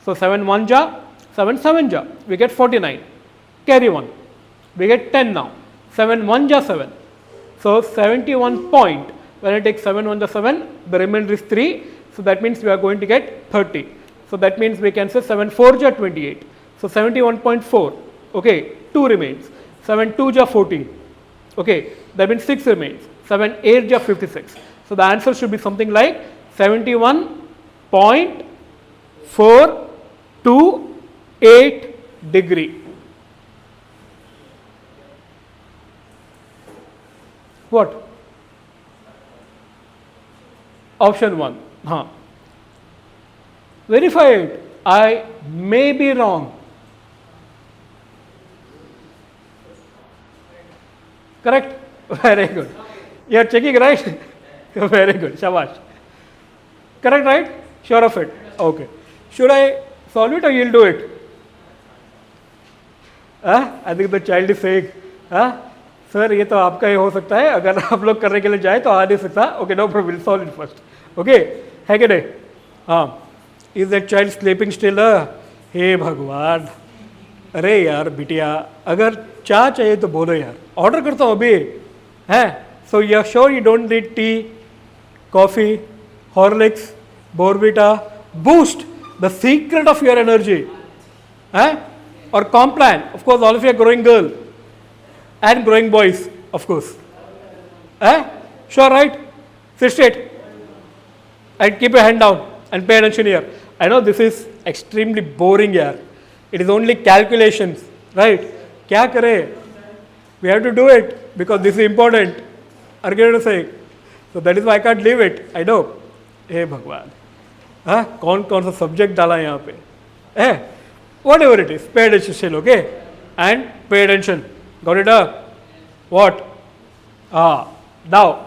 So 7 1 ja, 7 7 ja, we get 49. Carry 1, we get 10 now. 7 1 ja 7. So 71 point. When I take 7 1 ja 7, the remainder is 3. So that means we are going to get 30. So that means we can say 7 4 ja 28. So 71.4. Okay, 2 remains. 7 2 ja 14. Okay, that means 6 remains. 7 8 ja 56. So the answer should be something like 71.428 degree. What? Option 1. Verify it. I may be wrong. Correct? Very good. You are checking, right? Very good. Shabash. Correct, right? Sure of it? Okay. Should I solve it or you will do it? I think the child is saying, sir ये तो आपका ही हो सकता है, अगर आप लोग करने के लिए जाए तो आ नहीं सकता. Okay, no problem, will solve it first. Okay, है कि नहीं? हाँ. Is that child sleeping still? हे भगवान, अरे यार बिटिया, अगर चाय चाहिए तो बोलो यार, ऑर्डर करता हूँ अभी. है, so you are sure you don't need tea, coffee, Horlicks, Bournvita, Boost, the secret of your energy, है, और Complan. Of course all of you are growing girl and growing boys, of course. Sure, right? Sit straight and keep your hand down and pay attention here. I know this is extremely boring here. It is only calculations, right? Kya kare? We have to do it because this is important. Argument saying. So that is why I can't leave it. I know. Hey Bhagwan. कौन कौन सा subject डाला है यहाँ पे? Whatever it is, pay attention, okay? And pay attention. Got it up? What? Now,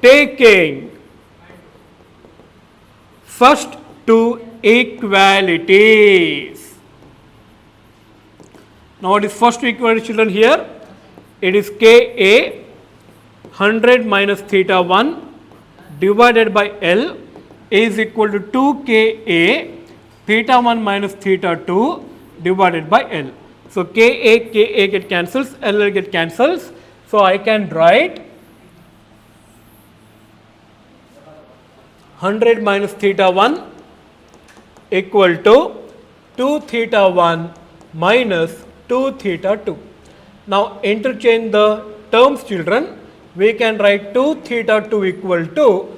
taking first two equalities. Now, what is first two equality, children, here? It is Ka 100 minus theta 1 divided by L is equal to 2Ka theta 1 minus theta 2 divided by L. So Ka get cancels, L get cancels. So I can write 100 minus theta 1 equal to 2 theta 1 minus 2 theta 2. Now interchange the terms, children. We can write 2 theta 2 equal to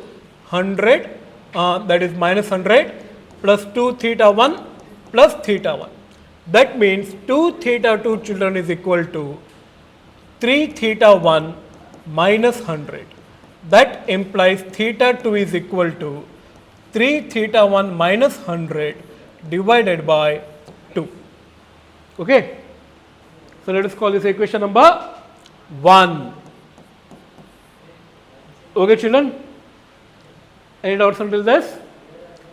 100, that is minus 100 plus 2 theta 1 plus theta 1. That means 2 theta 2, children, is equal to 3 theta 1 minus 100. That implies theta 2 is equal to 3 theta 1 minus 100 divided by 2. Okay. So let us call this equation number 1. Okay, children? Any doubts until this?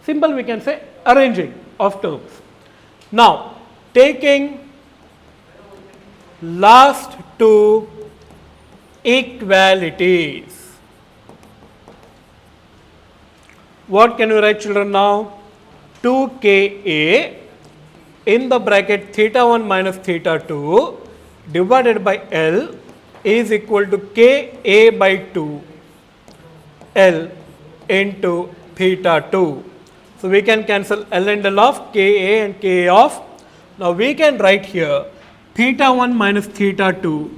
Simple, we can say arranging of terms. Now, taking last two equalities. What can you write, children, now? 2ka in the bracket theta 1 minus theta 2 divided by L is equal to ka by 2 L into theta 2. So we can cancel L and L off, ka and ka off. Now we can write here theta 1 minus theta 2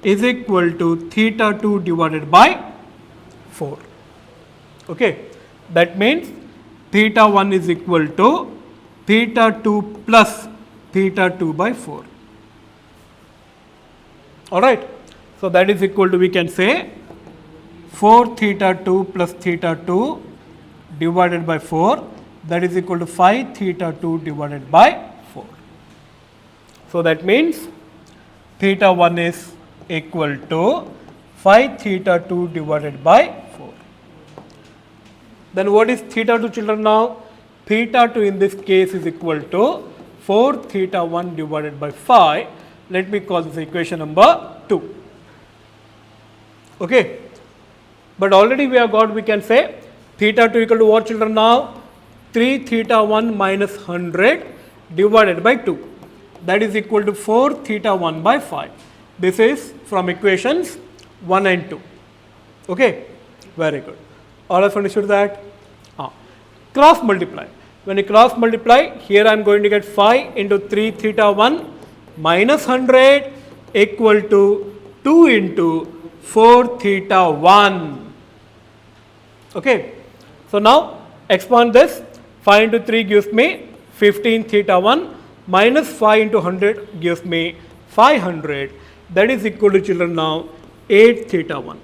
is equal to theta 2 divided by 4. Okay, that means theta 1 is equal to theta 2 plus theta 2 by 4. Alright, so that is equal to, we can say 4 theta 2 plus theta 2 divided by 4, that is equal to 5 theta 2 divided by 4. So that means theta 1 is equal to 5 theta 2 divided by 4. Then what is theta 2, children, now? Theta 2 in this case is equal to 4 theta 1 divided by 5. Let me call this equation number 2. Okay. But already we have got, we can say theta 2 equal to what, children, now? 3 theta 1 minus 100 divided by 2. That is equal to 4 theta 1 by 5. This is from equations 1 and 2. Okay. Very good. All of us understood that? Cross multiply. When you cross multiply, here I am going to get 5 into 3 theta 1 minus 100 equal to 2 into 4 theta 1. Okay. So now expand this. 5 into 3 gives me 15 theta 1 minus 5 into 100 gives me 500. That is equal to, children, now 8 theta 1.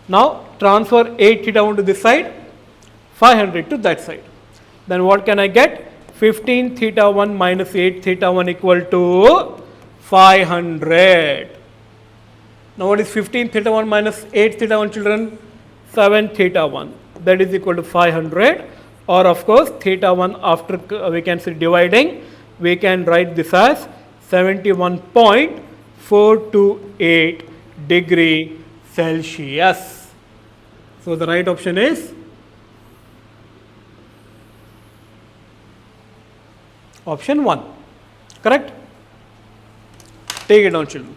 Now transfer 8 theta 1 to this side, 500 to that side. Then what can I get? 15 theta 1 minus 8 theta 1 equal to 500. Now what is 15 theta 1 minus 8 theta 1, children? 7 theta 1. That is equal to 500. Or of course theta 1, after we can say dividing, we can write this as 71.428 degree Celsius. So the right option is option 1. Correct? Take it down, children.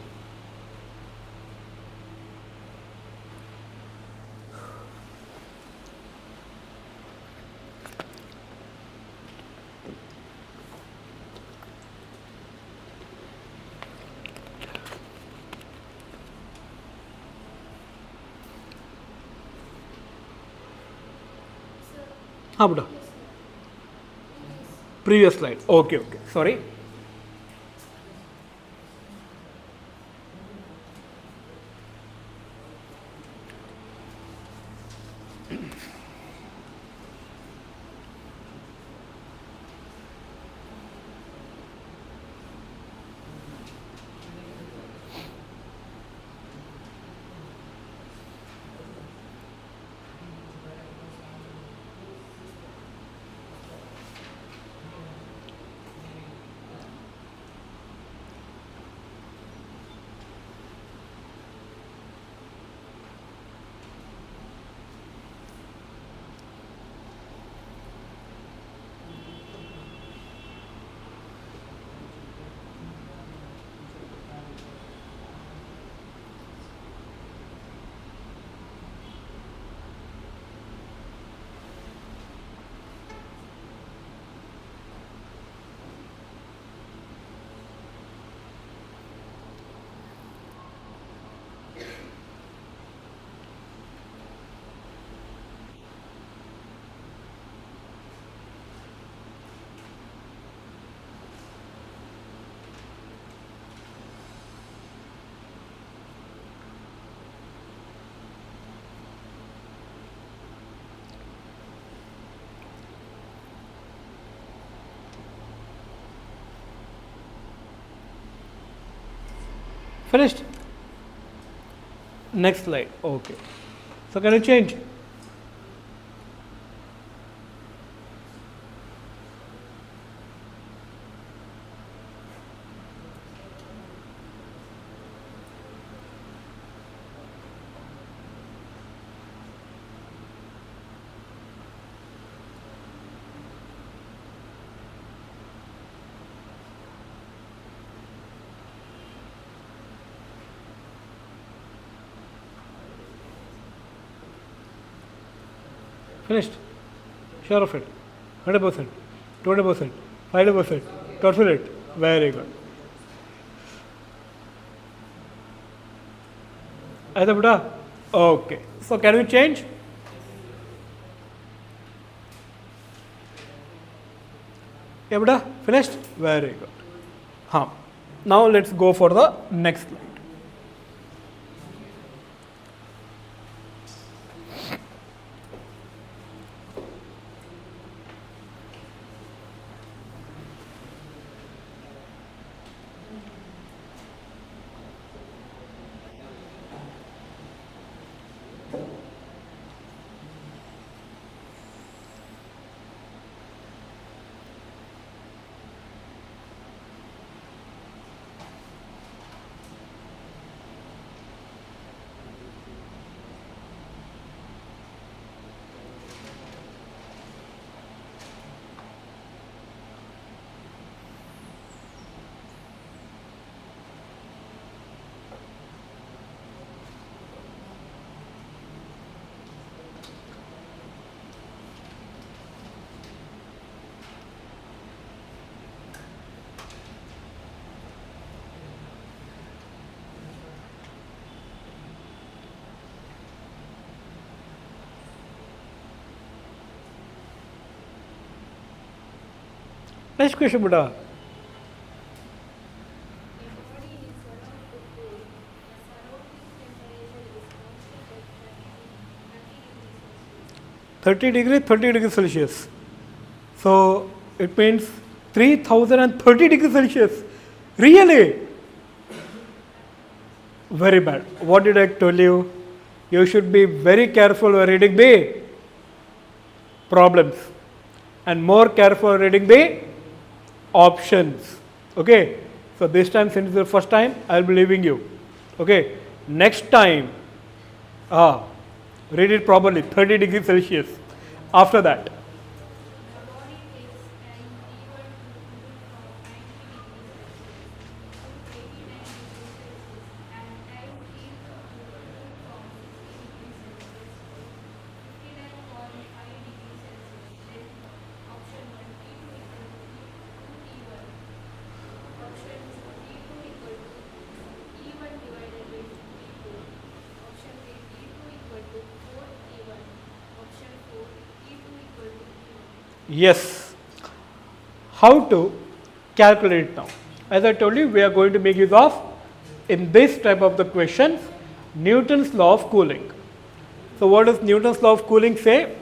हाँ बेटा previous slide. Okay, okay. Sorry. Finished? Next slide. Okay. So can you change? Finished? Sure of it? 100%, 20%, 50%, confident? Very good. Aida Buddha? Okay. So can we change? Yeah, Buddha? Finished? Very good. Huh. Now let's go for the next slide. Next question, Buddha. Degrees 30 degrees Celsius. So it means 3030 degrees Celsius. Really? Very bad. What did I tell you? You should be very careful while reading the problems and more careful while reading the options. Okay. So this time, since it's the first time, I will be leaving you. Okay. Next time, read it properly. 30 degrees Celsius. After that, yes. How to calculate it now? As I told you, we are going to make use of, in this type of the questions, Newton's law of cooling. So what does Newton's law of cooling say?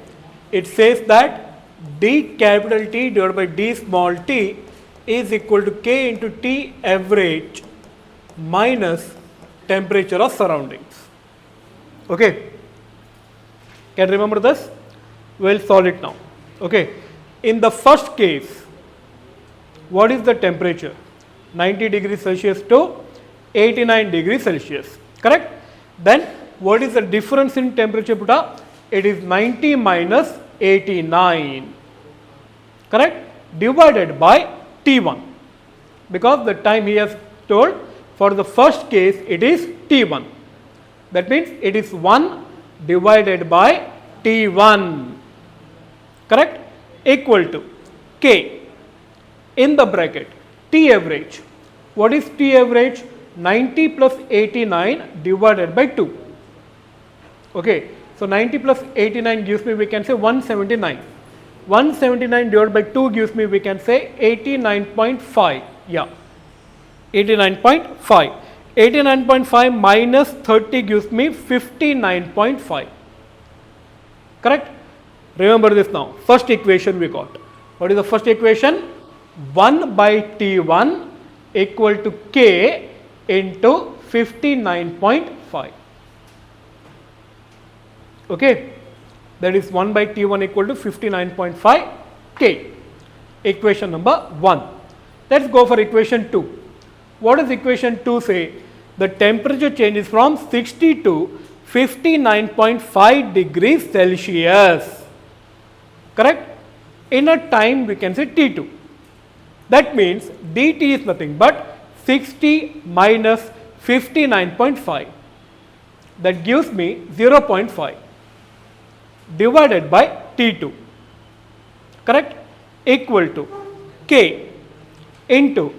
It says that d capital T divided by d small t is equal to K into T average minus temperature of surroundings. Okay. Can you remember this? We'll solve it now. Okay. In the first case, what is the temperature? 90 degrees Celsius to 89 degrees Celsius. Correct? Then what is the difference in temperature, Buddha? It is 90 minus 89. Correct? Divided by T1. Because the time he has told, for the first case it is T1. That means it is 1 divided by T1. Correct? Equal to K in the bracket T average. What is T average? 90 plus 89 divided by 2. Okay. So 90 plus 89 gives me, we can say 179. 179 divided by 2 gives me, we can say 89.5. Yeah. 89.5. 89.5 minus 30 gives me 59.5. Correct? Remember this now. First equation we got. What is the first equation? 1 by T1 equal to K into 59.5. Okay, that is 1 by T1 equal to 59.5 K. Equation number 1. Let's go for equation 2. What does equation 2 say? The temperature changes from 60 to 59.5 degrees Celsius. Correct? In a time we can say T2. That means dt is nothing but 60 minus 59.5. That gives me 0.5 divided by T2. Correct? Equal to K into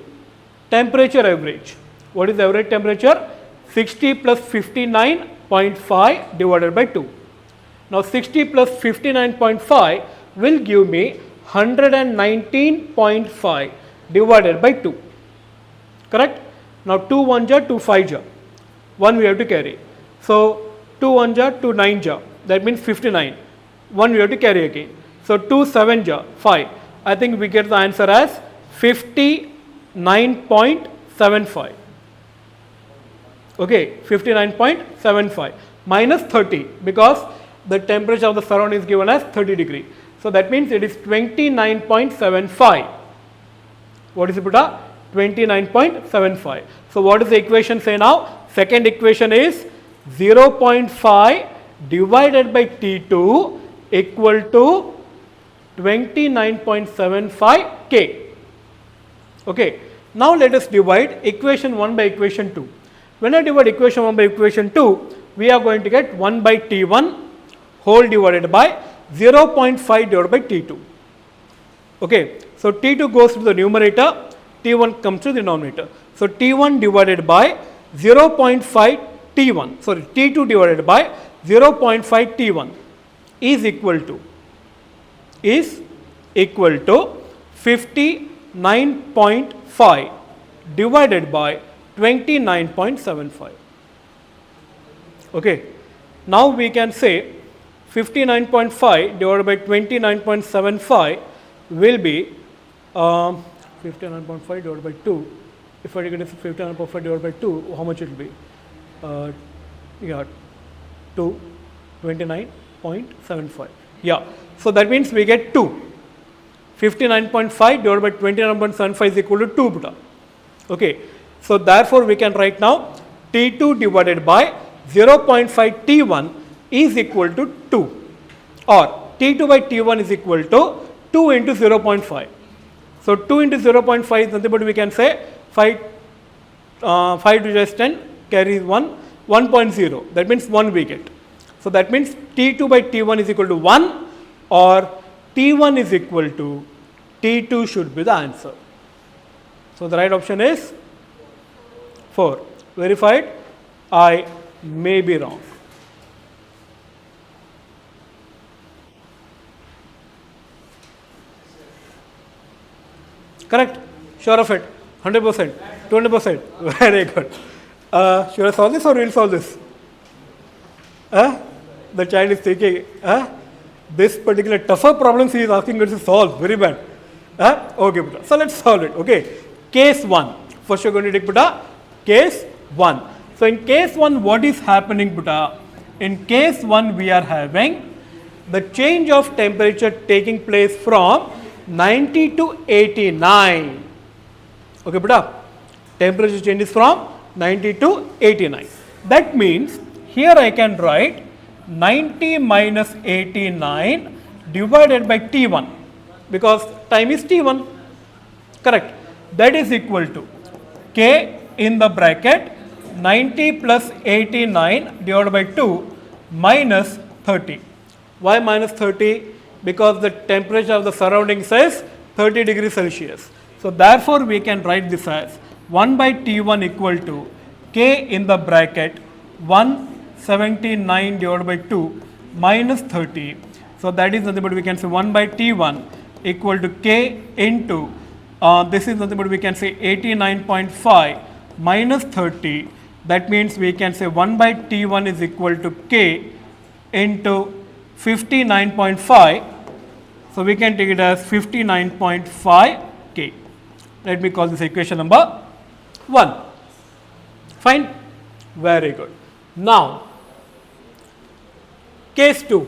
temperature average. What is average temperature? 60 plus 59.5 divided by 2. Now 60 plus 59.5 will give me 119.5 divided by 2. Correct? Now 2 1 ja, 2 5 ja. 1 we have to carry. So 2 1 ja, 2 9 ja. That means 59. 1 we have to carry again. So 2 7 ja, 5. I think we get the answer as 59.75. Okay, 59.75 minus 30 because the temperature of the surrounding is given as 30 degree. So that means it is 29.75. What is it, Buddha? 29.75. So what does the equation say now? Second equation is 0.5 divided by T2 equal to 29.75 K. Okay. Now let us divide equation 1 by equation 2. When I divide equation 1 by equation 2, we are going to get 1 by T1 whole divided by 0.5 divided by T2. Okay. So T2 goes to the numerator, T1 comes to the denominator. So T1 divided by 0.5 T1, sorry, T2 divided by 0.5 T1 is equal to 59.5 divided by 29.75. Okay. Now we can say 59.5 divided by 29.75 will be 59.5 divided by 2. If I take it 59.5 divided by 2, how much it will be? Yeah, 2, 29.75. Yeah. So that means we get 2. 59.5 divided by 29.75 is equal to 2 beta. Okay. So therefore we can write now T2 divided by 0.5 T1 is equal to 2, or T2 by T1 is equal to 2 into 0.5. So 2 into 0.5 is nothing but we can say 5 to just 10 carries 1, 1.0. That means 1 we get. So that means T2 by T1 is equal to 1, or T1 is equal to T2 should be the answer. So the right option is 4. Verified. I may be wrong. Correct? Sure of it? 100%? 20%? Very good. Should I solve this or will solve this? The child is thinking, this particular tougher problems he is asking us to solve. Very bad. Okay, Buddha. So let's solve it. Okay. Case 1. First you're going to take Buddha. Case 1. So in case 1, what is happening, Buddha? In case 1, we are having the change of temperature taking place from 90 to 89. Okay, Buddha. Temperature changes from 90 to 89. That means here I can write 90 minus 89 divided by T1 because time is T1. Correct. That is equal to K in the bracket 90 plus 89 divided by 2 minus 30. Why minus 30? Because the temperature of the surroundings is 30 degrees Celsius. So therefore we can write this as 1 by T1 equal to K in the bracket 179 divided by 2 minus 30. So that is nothing but we can say 1 by T1 equal to K into this is nothing but we can say 89.5 minus 30. That means we can say 1 by T1 is equal to K into 59.5. So we can take it as 59.5 K. Let me call this equation number 1. Fine. Very good. Now, case 2.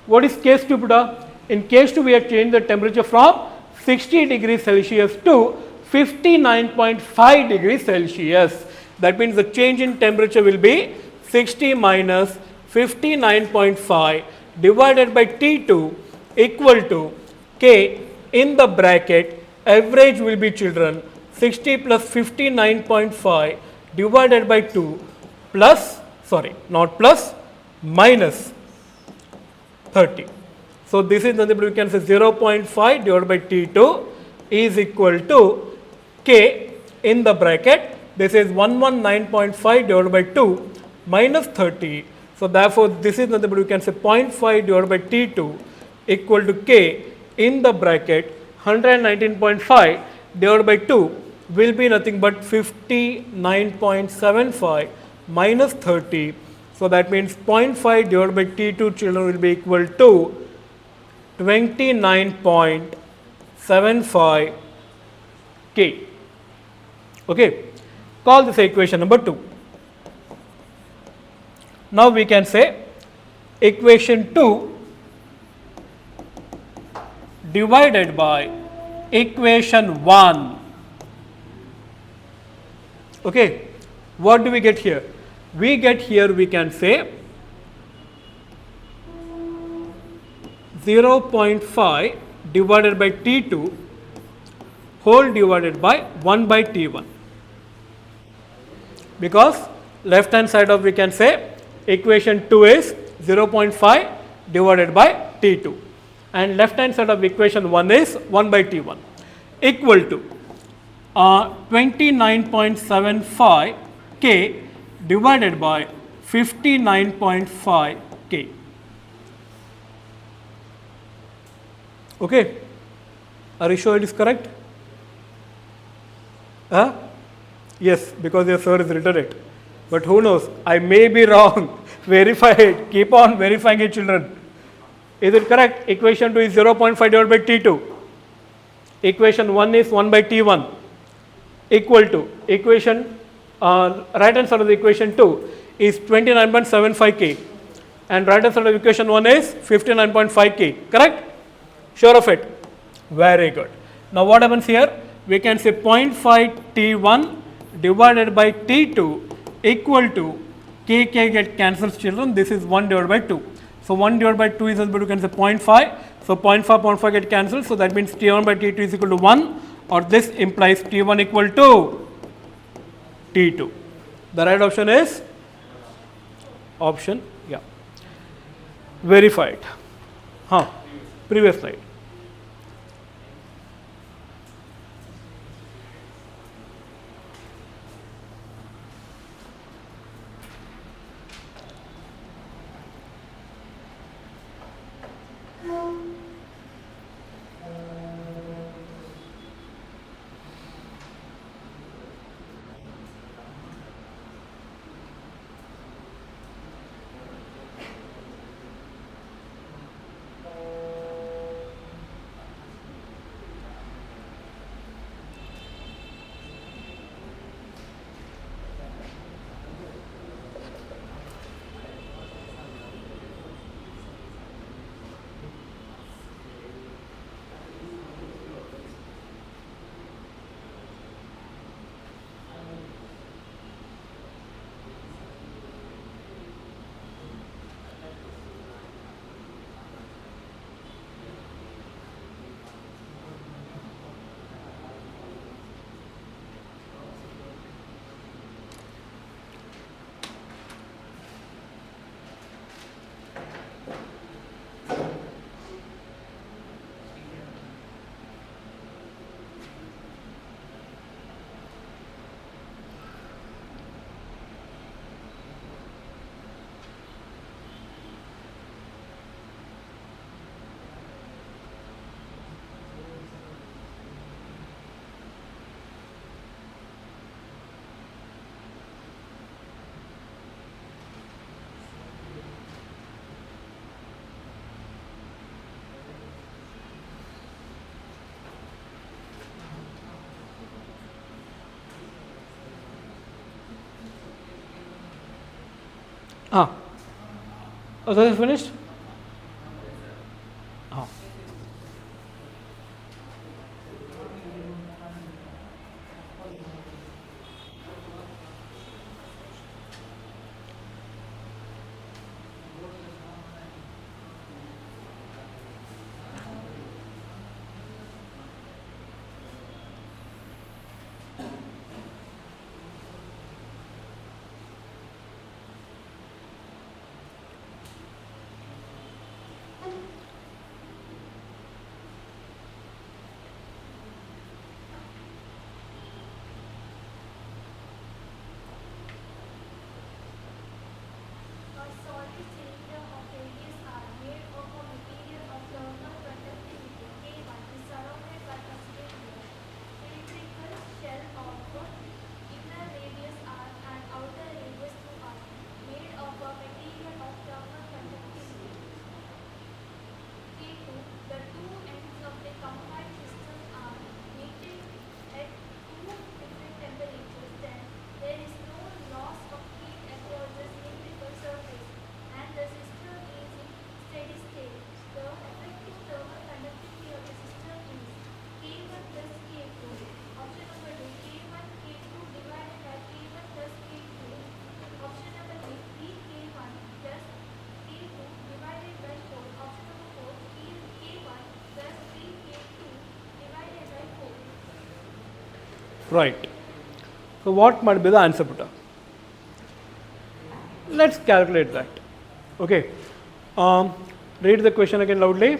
What is case 2, Buddha? In case 2, we have changed the temperature from 60 degrees Celsius to 59.5 degrees Celsius. That means the change in temperature will be 60 minus 59.5 divided by T2 equal to K in the bracket average will be, children, 60 plus 59.5 divided by 2 plus, sorry, not plus, minus 30. So, this is nothing but we can say 0.5 divided by T2 is equal to K in the bracket. This is 119.5 divided by 2 minus 30. So, therefore, this is nothing but we can say 0.5 divided by T2 equal to K in the bracket 119.5 divided by 2 will be nothing but 59.75 minus 30. So, that means 0.5 divided by T2, children, will be equal to 29.75 K. Okay. Call this equation number 2. Now, we can say equation 2 divided by equation 1. Okay. What do we get here? We get here, we can say 0.5 divided by T2 whole divided by 1 by T1, because left hand side of we can say equation 2 is 0.5 divided by T2 and left hand side of equation 1 is 1 by T1 equal to 29.75 K divided by 59.5 K. Okay. Are you sure it is correct? Yes, because your sir has written it. But who knows? I may be wrong. Verify it. Keep on verifying it, children. Is it correct? Equation 2 is 0.5 divided by T2. Equation 1 is 1 by T1 equal to equation right hand side of the equation 2 is 29.75 K and right hand side of equation 1 is 59.5 K. Correct? Sure of it? Very good. Now, what happens here? We can say 0.5 T1 divided by T2 equal to K get cancels, children. This is 1 divided by 2. So, 1 divided by 2 is equal to, you can say 0.5. So, 0.5 get cancelled. So, that means T1 by T2 is equal to 1, or this implies T1 equal to T2. The right option is option, yeah. Verified. Previous slide. Ah, oh, that is finished? Ah. A solid cylinder of radius r made of a material of thermal conductivity K1 is surrounded by a cylindrical shell of inner radius r and outer radius 2r made of a material of thermal conductivity K2. The two ends of the combined system are maintained at two different temperatures. Then there is no loss of heat across the cylindrical surface, and the system is in steady state. The effective thermal conductivity of the system is K1 plus K2. Option number D, K1 K2 divided by K1 plus K2. Option number D, 3K1 plus K2 divided by 4. Option number 4, K1 plus 3K2 divided by 4. Right. So what might be the answer, Putta? Let's calculate that. Okay. Read the question again loudly. A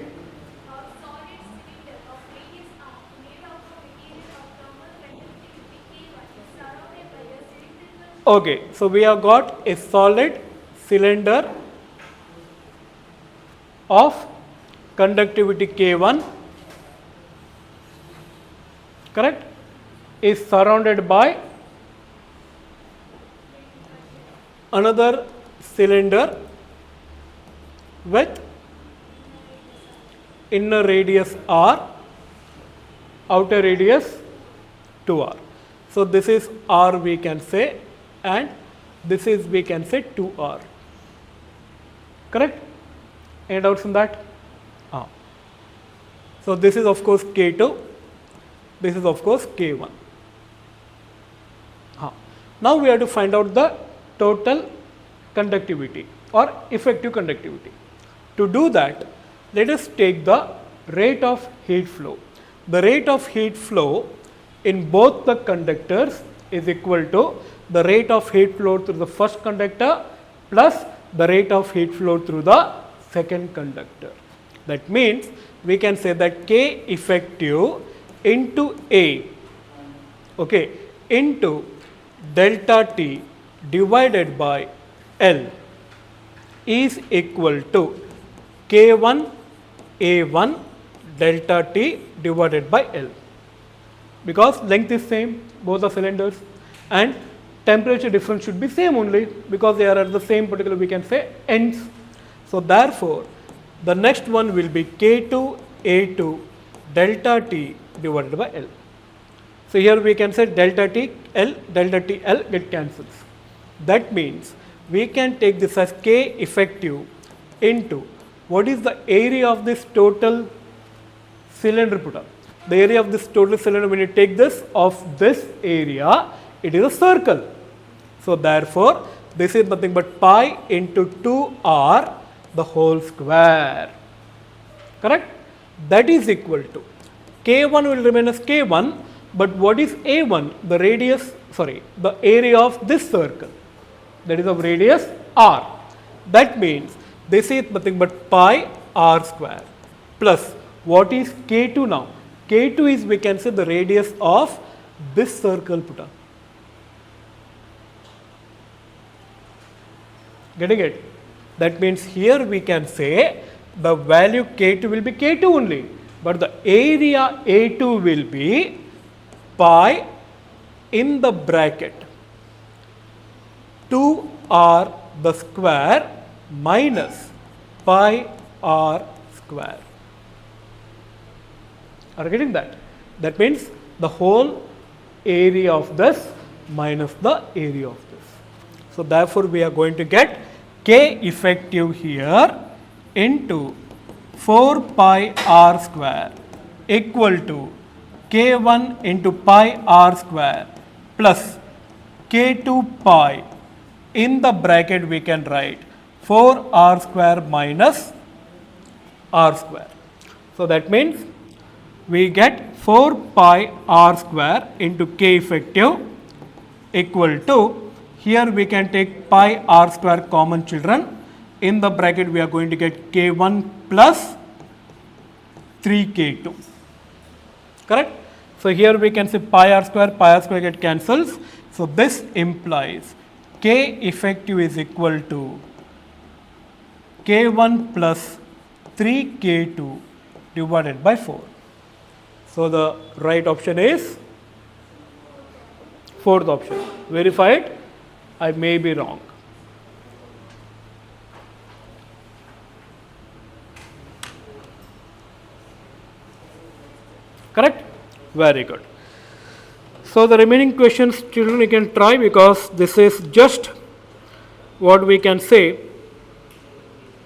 solid cylinder of radius r made of a material of thermal conductivity K1 is surrounded by a cylindrical Okay, so we have got a solid cylinder of conductivity K1, correct, is surrounded by another cylinder with inner radius r, outer radius 2r. So this is r we can say, and this is we can say 2r. Correct? Any doubts in that? So this is of course K2, this is of course K1. Now we have to find out the total conductivity or effective conductivity. To do that, let us take the rate of heat flow. The rate of heat flow in both the conductors is equal to the rate of heat flow through the first conductor plus the rate of heat flow through the second conductor. That means we can say that K effective into A, okay, into delta T divided by L is equal to K1 A1 delta T divided by L, because length is same, both the cylinders, and temperature difference should be same only because they are at the same particular, we can say, ends. So therefore, the next one will be K2 A2 delta T divided by L. So here we can say delta T L get cancels. That means we can take this as K effective into what is the area of this total cylinder put up. The area of this total cylinder, when you take this of this area, it is a circle. So therefore, this is nothing but pi into 2r the whole square. Correct? That is equal to K1 will remain as K1, but what is A1? The radius, the area of this circle, that is of radius r. That means this is nothing but pi r square plus what is K2 now? K2 is, we can say, the radius of this circle put up. Getting it? That means here we can say the value K2 will be K2 only, but the area A2 will be pi in the bracket 2r the square minus pi r square. Are you getting that? That means the whole area of this minus the area of this. So therefore we are going to get K effective here into 4 pi r square equal to K1 into pi r square plus K2 pi. In the bracket we can write 4r square minus r square. So that means we get 4 pi r square into K effective equal to, here we can take pi r square common children. In the bracket we are going to get K1 plus 3K2. Correct? So here we can say pi r square get cancels. So this implies K effective is equal to K1 plus 3K2 divided by 4. So the right option is fourth option. Verify it. I may be wrong. Correct? Very good. So the remaining questions, children, you can try, because this is just what we can say.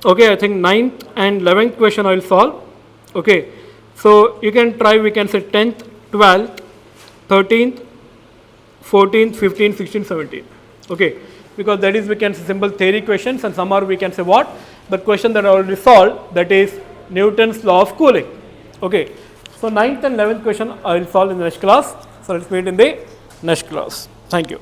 Okay, I think 9th and 11th question I will solve. Okay, so you can try, we can say 10th, 12th, 13th, 14th, 15th, 16th, 17th. Okay, because that is, we can say simple theory questions, and some are we can say what? The question that I already solved, that is Newton's law of cooling. Okay, so 9th and 11th question I will solve in the next class. So let's meet in the next class. Thank you.